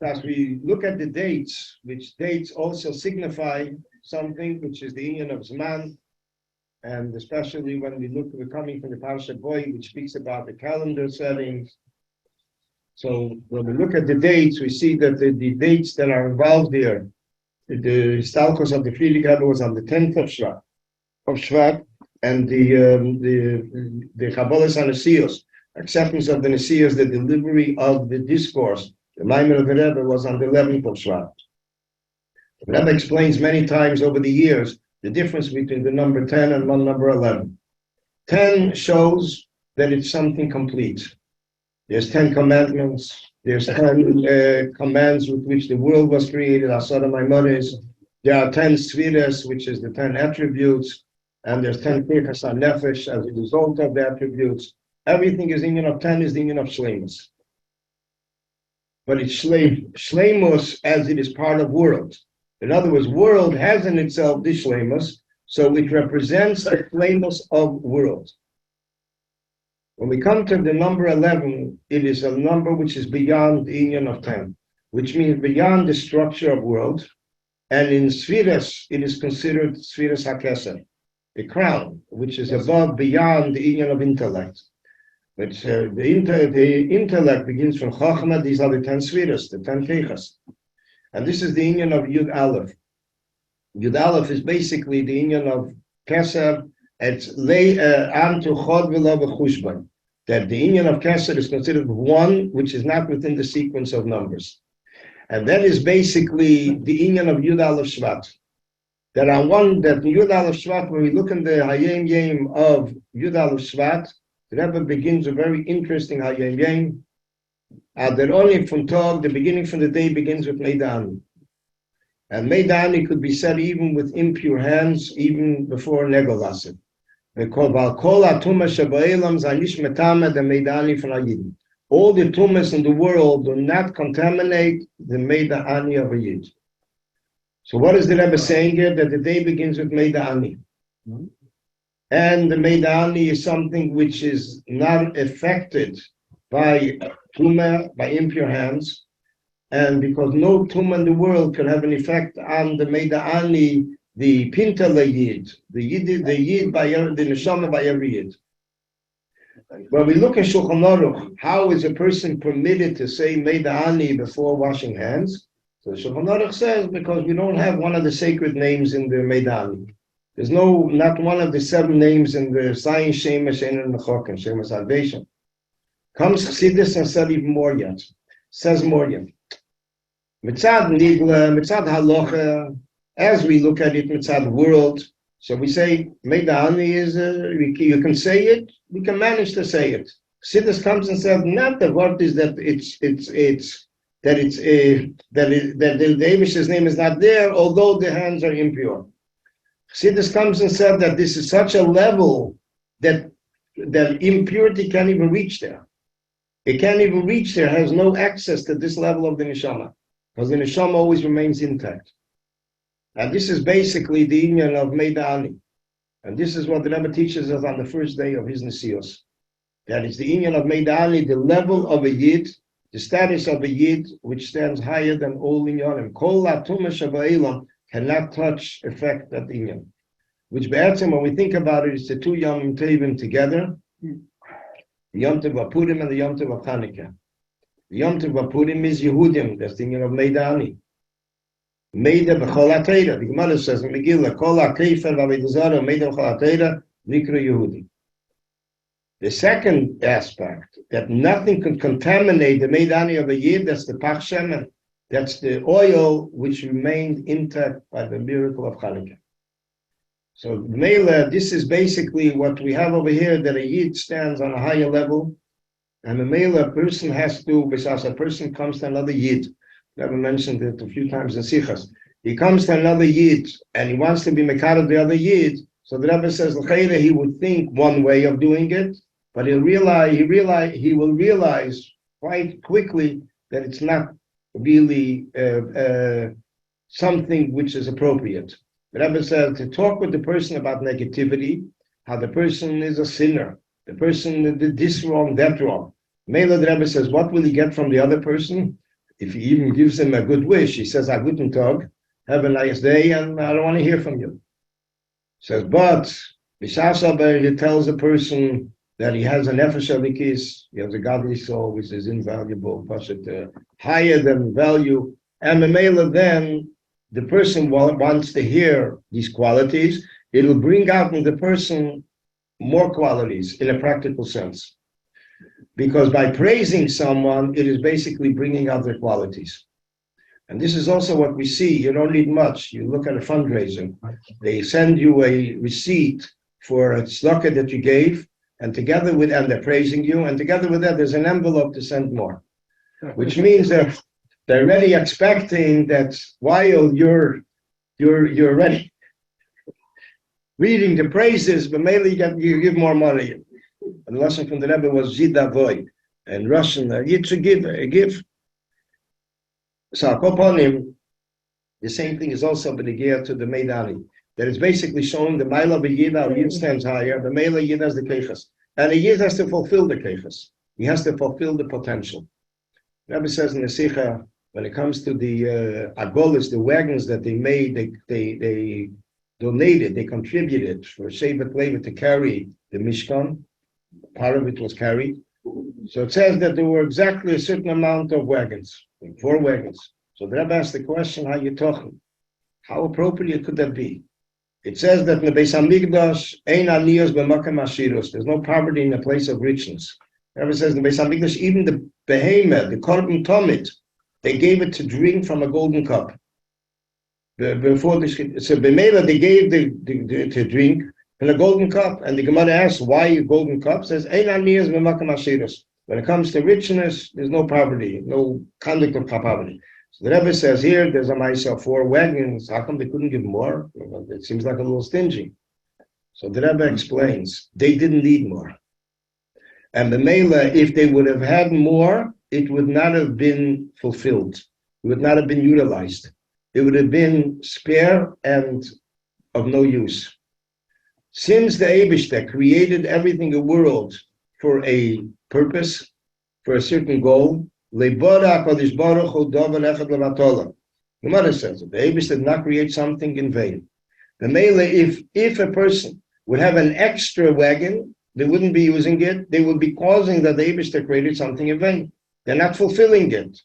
As we look at the dates, which dates also signify something, which is the union of Zman, and especially when we're coming from the Parsha Boy, which speaks about the calendar settings. So when we look at the dates, we see that the dates that are involved here, the Stalkos of the Friedrich Rebbe was on the 10th of Shvat, and the Kabbalah's and Nesios, acceptance of the Nesios, the delivery of the discourse, the Maimer of the Rebbe was on the 11th of Shvat. The Rebbe explains many times over the years the difference between the number 10 and number 11. 10 shows that it's something complete. There's 10 commandments. There's 10 commands with which the world was created, Asara Maimonis. There are 10 Sfiras, which is the 10 attributes. And there's 10 Pirkas HaNefesh as a result of the attributes. Everything is the union of 10 is the union of Shleimus. But it's Shleimus as it is part of world. In other words, world has in itself this Shleimus, so it represents the Shleimus of world. When we come to the number 11, it is a number which is beyond the union of 10, which means beyond the structure of world. And in Sfiras, it is considered Sfiras HaKesed, the crown, which is above, beyond the union of intellect. But the intellect begins from Chachma. These are the 10 Sfiras, the 10 Keichas. And this is the union of Yud Aleph. Yud Aleph is basically the union of Kesed. It's Am to Chod V'lo B'chushban. That the union of Kesed is considered one, which is not within the sequence of numbers. And that is basically the union of Yud Aleph Shvat. That on one, that in Yud Aleph Shvat, when we look in the Hayom Yom of Yud Aleph Shvat, the Rebbe begins a very interesting Hayom Yom. That only from Tov, the beginning from the day begins with Meidani. And Meidani could be said even with impure hands, even before Negolasim. All the tumas in the world do not contaminate the Meida Ani of a Yid. So what is the Rebbe saying here? That the day begins with Meida Ani. And the Meida Ani is something which is not affected by tumah, by impure hands. And because no tumah in the world can have an effect on the Meida Ani, the Pinta Yid, the Yid by the Neshama by every Yid. When we look at Shulchan Aruch, how is a person permitted to say Meida Ani before washing hands? So Shulchan Aruch says because we don't have one of the sacred names in the Meida Ani. There's not one of the 7 names in the Sayin Shema Shein and Mechok and Shema Salvation. Comes Chassidus and said even more yet. Says more yet. Mitzad Nigla, Mitzad Halacha, as we look at it, Mitzad world, so we say Meida Ani is you can say it, we can manage to say it. Chassidus comes and says not the word is that the Eibish's name is not there, although the hands are impure. Chassidus comes and said that this is such a level that impurity can't even reach there. It can't even reach there, has no access to this level of the neshama, because the neshama always remains intact. And this is basically the union of Meida Ani. And this is what the Rebbe teaches us on the first day of his Nesios. That is the union of Meida Ani, the level of a Yid, the status of a Yid, which stands higher than all inyanim. Kol latuma shaba'ilam cannot touch, affect that inyan. Which be'etzem, when we think about it, it's the 2 Yom Tovim together, the Yom Tov Purim and the Yom Tov Chanukah. The Yom Tov Purim is Yehudim, that's the union of Meida Ani. Meida b'chol ha'teira. The Gemara says in Megillah, kol ha'keifer v'avedazara, meida b'chol ha'teira, nikra Yehudi. The second aspect, that nothing can contaminate the Meida Ani of a Yid, that's the Pach Shemen. That's the oil which remained intact by the miracle of Chanukah. So Mela, this is basically what we have over here, that a Yid stands on a higher level, and a Mela person has to, besides a person comes to another Yid. Never mentioned it a few times in Sichas. He comes to another Yid, and he wants to be Mekar of the other Yid, so the Rebbe says, he would think one way of doing it, but he will realize quite quickly that it's not really something which is appropriate. The Rebbe says to talk with the person about negativity, how the person is a sinner, the person did this wrong, that wrong. Mela, the Rebbe says, what will he get from the other person? If he even gives him a good wish, he says, "A guten Tag, have a nice day, and I don't want to hear from you." He says, but Bishashaber, he tells a person that he has an nefesh alikis, he has a godly soul which is invaluable, higher than value, and Mela, then the person wants to hear these qualities. It'll bring out in the person more qualities in a practical sense. Because by praising someone, it is basically bringing out their qualities. And this is also what we see. You don't need much. You look at a fundraiser. They send you a receipt for a tzedakah that you gave, and they're praising you, and together with that, there's an envelope to send more. Which means that they're already expecting that while you're ready reading the praises, but mainly you give more money. And the lesson from the Rebbe was Zidavoy, and Russian, you should give. So upon him, the same thing is also benegir to the Meida Ani. That is basically showing the Maila of a Yid, how Yid stands higher, the Meila Yid has the Keichas. And a Yid has to fulfill the Keichas. He has to fulfill the potential. The Rebbe says in the Sikha, when it comes to the Agolis, the wagons that they made, they donated, they contributed for Shevat Levi to carry the Mishkan. Part of it was carried. So it says that there were exactly a certain amount of wagons, 4 wagons. So the Rebbe asked the question, how you talking? How appropriate could that be? It says that in the Beis Hamikdash, ein aniyos b'makom ashiros. There's no poverty in a place of richness. The Rebbe says in the Beis Hamikdash, even the behemoth, the korban tomit, they gave it to drink from a golden cup. Before this, so b'meila they gave to drink in a golden cup, and the Gemara asks why a golden cup. Says ein aniyos b'makom ashiros. When it comes to richness, there's no poverty, no conduct of poverty. So the Rebbe says here, there's a mice of 4 wagons. How come they couldn't give more? It seems like a little stingy. So the Rebbe explains, they didn't need more. And the Mela, if they would have had more, it would not have been fulfilled. It would not have been utilized. It would have been spare and of no use. Since the Eibishter created everything in the world for a purpose, for a certain goal, the mother says it. The Eibishter did not create something in vain. The Mela, if a person would have an extra wagon, they wouldn't be using it. They would be causing that the Eibishter created something in vain. They're not fulfilling it.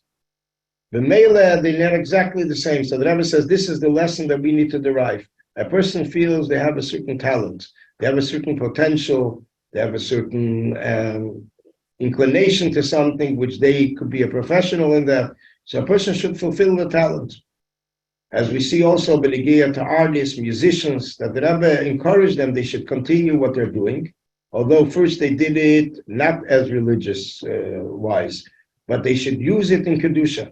The Mela, they're not exactly the same. So the Rebbe says this is the lesson that we need to derive. A person feels they have a certain talent, they have a certain potential, they have a certain inclination to something which they could be a professional in that. So a person should fulfill the talent. As we see also Benigia to artists, musicians, that the Rebbe encouraged them, they should continue what they're doing. Although first they did it not as religious wise, but they should use it in Kedusha.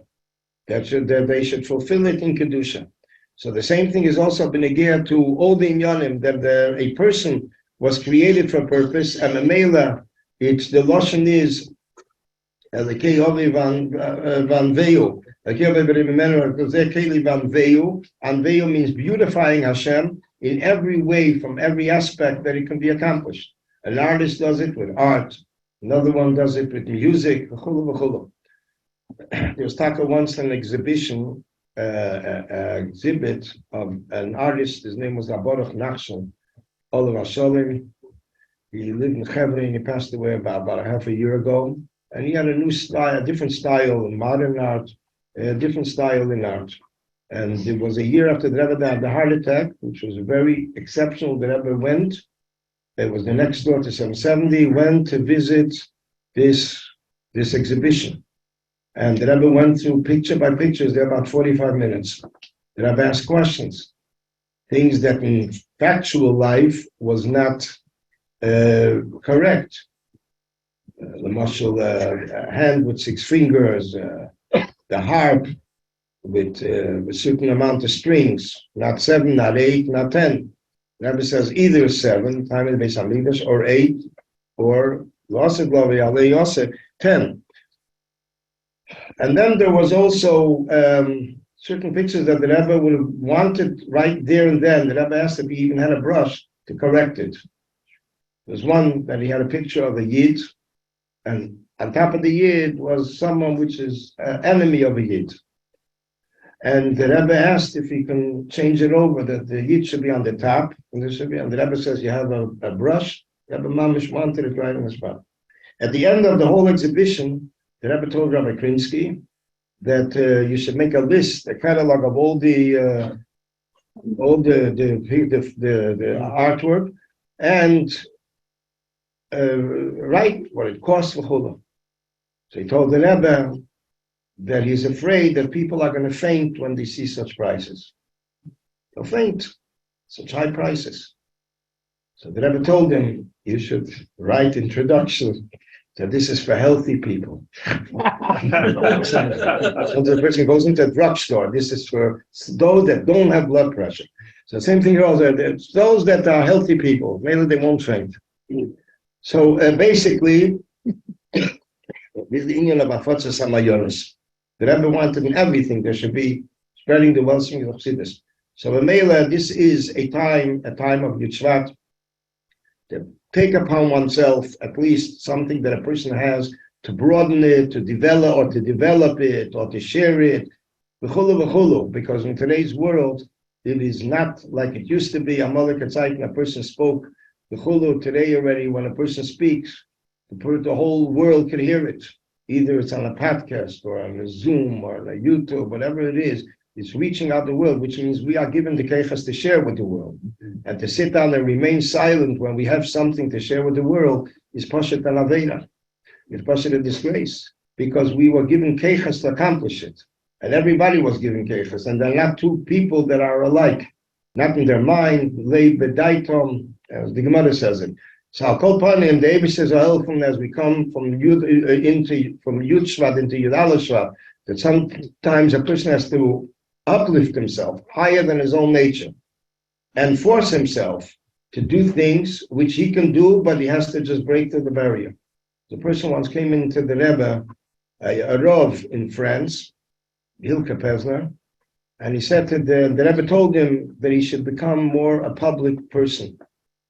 That they should fulfill it in Kedusha. So the same thing is also Benigia to all the inyanim, that a person was created for a purpose, and a Mela, it's the Lashon is the Kehovi van Veu. The Kehovi van Veu, and Veu means beautifying Hashem in every way, from every aspect that it can be accomplished. An artist does it with art, another one does it with music, There was once an exhibit of an artist. His name was Baruch Nachshon, Olav Hasholim. He lived in Hebron. He passed away about a half a year ago. And he had a new style, a different style in modern art, a different style in art. And it was a year after the Rebbe had the heart attack, which was very exceptional. The Rebbe went. It was the next door to 770. Went to visit this exhibition. And the Rebbe went through picture by pictures, there about 45 minutes. The Rebbe asked questions, things that in factual life was not correct. The martial hand with 6 fingers, the harp with a certain amount of strings, not 7, not 8, not 10. The Rebbe says either 7, time in the Beis Hamikdash, or 8, or 10. And then there was also certain pictures that the Rebbe would have wanted right there and then. The Rebbe asked if he even had a brush to correct it. There's one that he had a picture of a Yid, and on top of the Yid was someone which is enemy of a Yid. And the Rebbe asked if he can change it over, that the Yid should be on the top, and there should be, and the Rebbe says, you have a brush? The Rebbe Mamish wanted it right on the spot. At the end of the whole exhibition, the Rebbe told Rabbi Krinsky that you should make a list, a catalog of all the artwork, and write what it costs for Chula. So he told the Rebbe that he's afraid that people are going to faint when they see such prices. They'll faint, such high prices. So the Rebbe told him, you should write introduction. So this is for healthy people. So the person goes into a drugstore. This is for those that don't have blood pressure. So same thing here also. Those that are healthy people, maybe they won't faint. So basically, this is the Indian of Afatsa Samayonis. The Rebbe wanted in everything there should be spreading the wellspring of Chassidus. So Mela, this is a time of Shevat, to take upon oneself at least something that a person has to broaden it, to develop it, or to share it, because in today's world, it is not like it used to be. A person spoke, today already, when a person speaks, the whole world can hear it. Either it's on a podcast, or on a Zoom, or on a YouTube, whatever it is. It's reaching out the world, which means we are given the keichas to share with the world. And to sit down and remain silent when we have something to share with the world is pashat al aveira. It's pashat a disgrace, because we were given keichas to accomplish it. And everybody was given keichas. And there are not two people that are alike. Not in their mind, lei bedaitom, as the Gemara says it. So I'll call upon him, the Eibush says, as we come from Yud Shvat into Yud Aleph Shvat, that sometimes a person has to uplift himself higher than his own nature and force himself to do things which he can do, but he has to just break through the barrier. The person once came into the Rebbe, a Rav in France, Hilke Pesner, and he said to the Rebbe told him that he should become more a public person.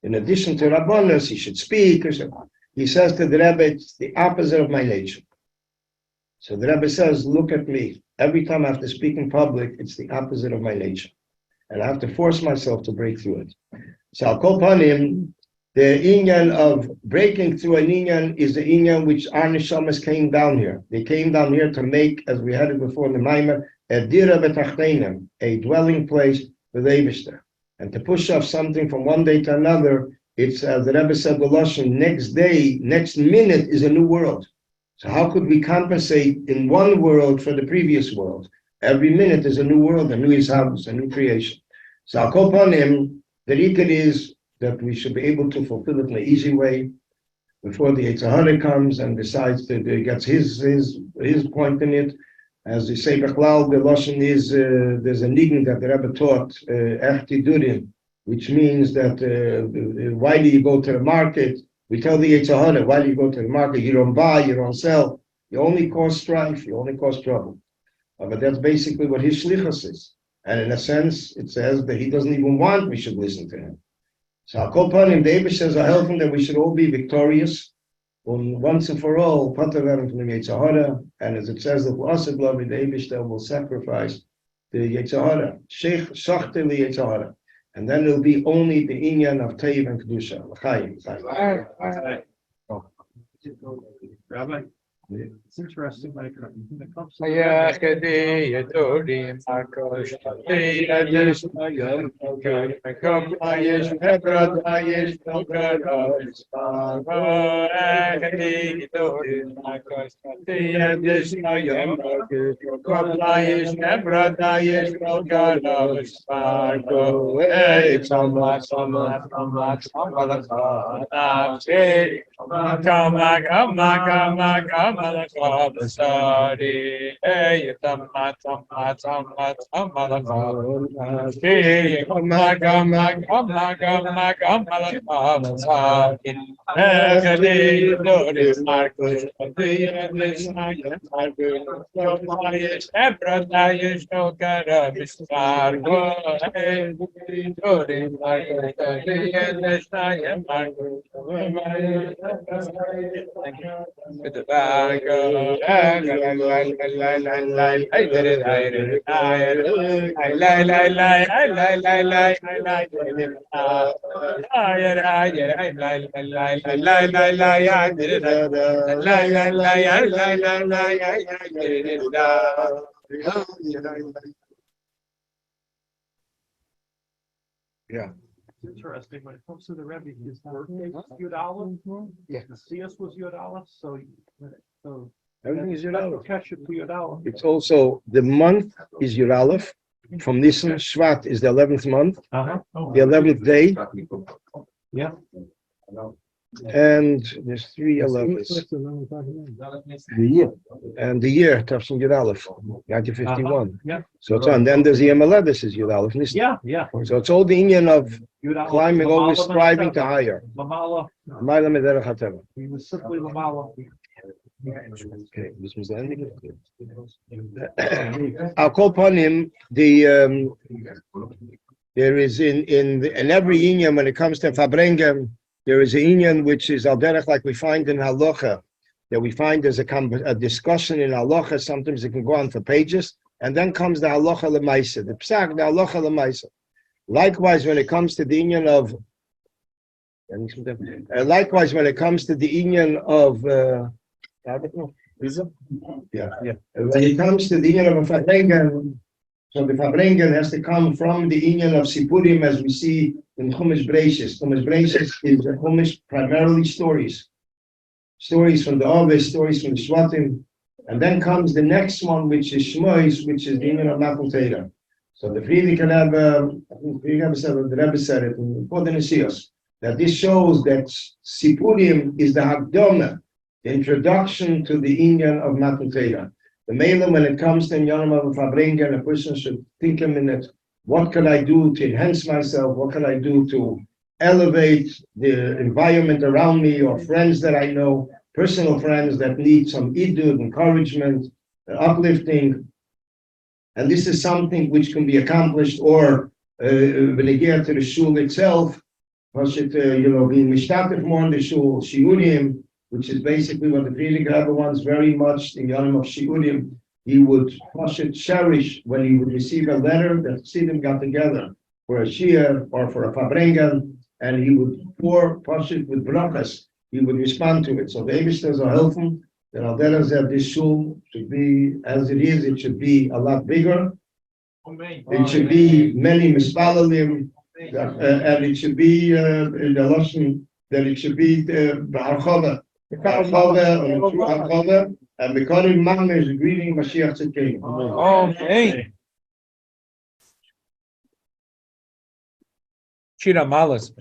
In addition to Rabbanos, he should speak. He says to the Rebbe, it's the opposite of my nature. So the Rebbe says, look at me. Every time I have to speak in public, it's the opposite of my nature. And I have to force myself to break through it. So I'll call upon him, the inyan of breaking through an inyan is the inyan which our neshamas came down here. They came down here to make, as we had it before in the Maimer, a dira betachteinem, a dwelling place for the Eibishter. And to push off something from one day to another, it's, as the Rebbe said, the Lashon, next day, next minute is a new world. So how could we compensate in one world for the previous world? Every minute is a new world, a new house, a new creation. So I'll call upon him, the Ikar is that we should be able to fulfill it in an easy way before the Yetzer Hara comes and decides that he gets his point in it. As they say, Bechlal, the Lashon is, there's a nigun that the Rebbe taught, Echti Durim, which means that why do you go to the market? We tell the Yetzer Hara, why do you go to the market? You don't buy, you don't sell. You only cause strife, you only cause trouble. But that's basically what his shlichus is. And in a sense, it says that he doesn't even want we should listen to him. So I'll call upon him, David says, I help him that we should all be victorious. Once and for all, Pater werden from the Yetzer Hara, and as it says that Asad Lavi, the Eibishter will sacrifice the Yetzer Hara, Sheikh Shachte the Yetzer Hara, and then it'll be only the inyan of Teiv and Kedusha. L'chaim. Rabbi, it's interesting when it comes to Sorry, hey, tama, tama, tama, tama, hey, gama, gama, gama, gama, gama, gama, sorry. Hey, Lord, Marcus, the Messiah, Marcus, Tobias, Ebrodias, no Carabis, Marco, hey, Lord, Marcus, the Messiah, Marcus, with the bag of Yeah. It's interesting when it comes to the Rebbe, his birthday was Yud Aleph. Yeah. The Siyas was Yud Aleph, so Everything is Yud Aleph. catch it to Yud Aleph. It's also, the month is Yud Aleph. From Nisan, Shevat is the 11th month, the 11th day. Yeah. And there's 3 11s. The year. And the year, Tafshin Yud Aleph, 1951. Yeah. So it's on. Then there's the Yemalevis is Yud Aleph. Nisan. Yeah. So it's all the Inyan of Yud Aleph, climbing, always Lamala, striving to higher. Lamala, Ma'ala Mederech HaTeva. he was simply Lamala. Okay, this was the ending. I'll call upon him. There is in every inyan when it comes to Fabrengen, there is an inyan which is al derech like we find in halacha, that we find there's a discussion in halacha. Sometimes it can go on for pages, and then comes the halacha lemaisa, the psak, the halacha lemaisa. Likewise, when it comes to the inyan of, likewise when it comes to the inyan of. Yeah. When it comes to the inyan of a Fabrengen, so the Fabrengen has to come from the inyan of Sipurim, as we see in Chumash Breishis. Chumash Breishis is a Chumash primarily stories from the Oves, stories from the Shvatim, and then comes the next one, which is Shmois, which is the inyan of Matan Torah. So the Frierdiker Rebbe, I think the Rebbe said it in the Nesios, that this shows that Sipurim is the Hakdama, the introduction to the inyan of Matan Torah. The Mela, when it comes to Inyanim of Fabrengen, a person should think a minute, what can I do to enhance myself? What can I do to elevate the environment around me or friends that I know, personal friends that need some idud, encouragement, uplifting. And this is something which can be accomplished or when they get to the shul itself, being mishtatif more in the shul, shiurim, which is basically what the Frierdiker Rebbe wants very much in Yom of shiurim. He would cherish when he would receive a letter that Chassidim got together for a shir or for a fabrengen, and he would pour Pashit with brachas. He would respond to it. So the Eibishter are helpful. That al derech zeh this shul should be as it is. It should be a lot bigger. It should be many mispalalim, and it should be in the lashon that it should be b'harchava, and Mekarim Magna is greeting Mashiach Tzidkenu. Okay. Shira Malas.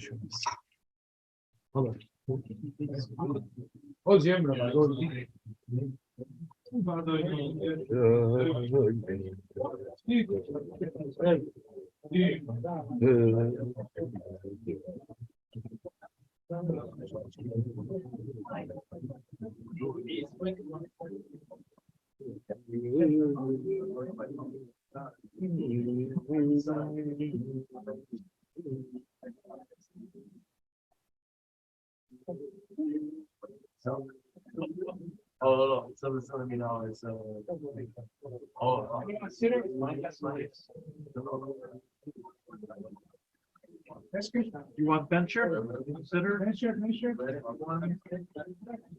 Oh, so it's telling me now is you want venture? Consider venture.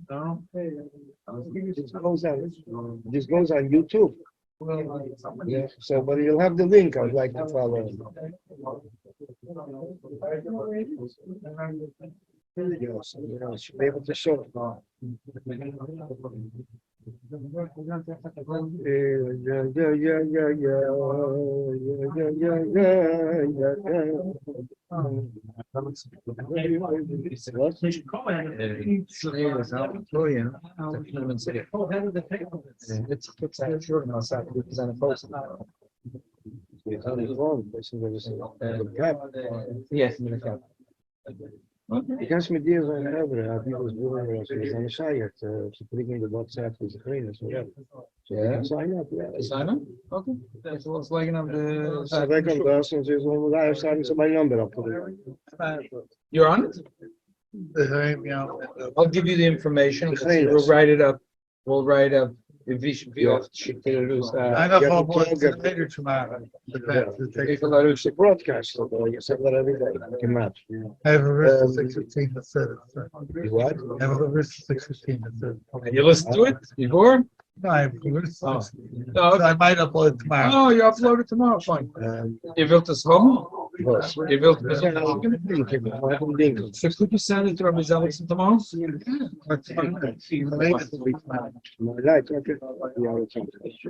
No. This goes on YouTube. Yeah. So, but you'll have the link. I'd like to follow. Yes, should be able to show. Yes. Ik kan met die zijn hebben, die was boeren, ze zijn saaierd, ze brengen de WhatsApp, ze brengen zo ja. Ja, sign up, ja. Sign up? Okay. That's what's like on the. Ze werken daar, ze zullen daar staan, ze mijn nummer op. You're on it? I'll give you the information. We'll write it up. We'll write up. If we should be off, I know how much later tomorrow. The broadcast, you said that every day. Come on. I have a verse of 6:15 that said it. What? I have a verse of 6:15 that said it. And you listen to it before? No, I have a verse. Oh. So I might upload it tomorrow. Oh, you upload it tomorrow, fine. Je wilt het home? Was. Je wilt het Ding. could you send it to Rabbi Seligson tomorrow? That's fine. Maybe it'll be tomorrow. Maar lijkt ook. Ja, dat is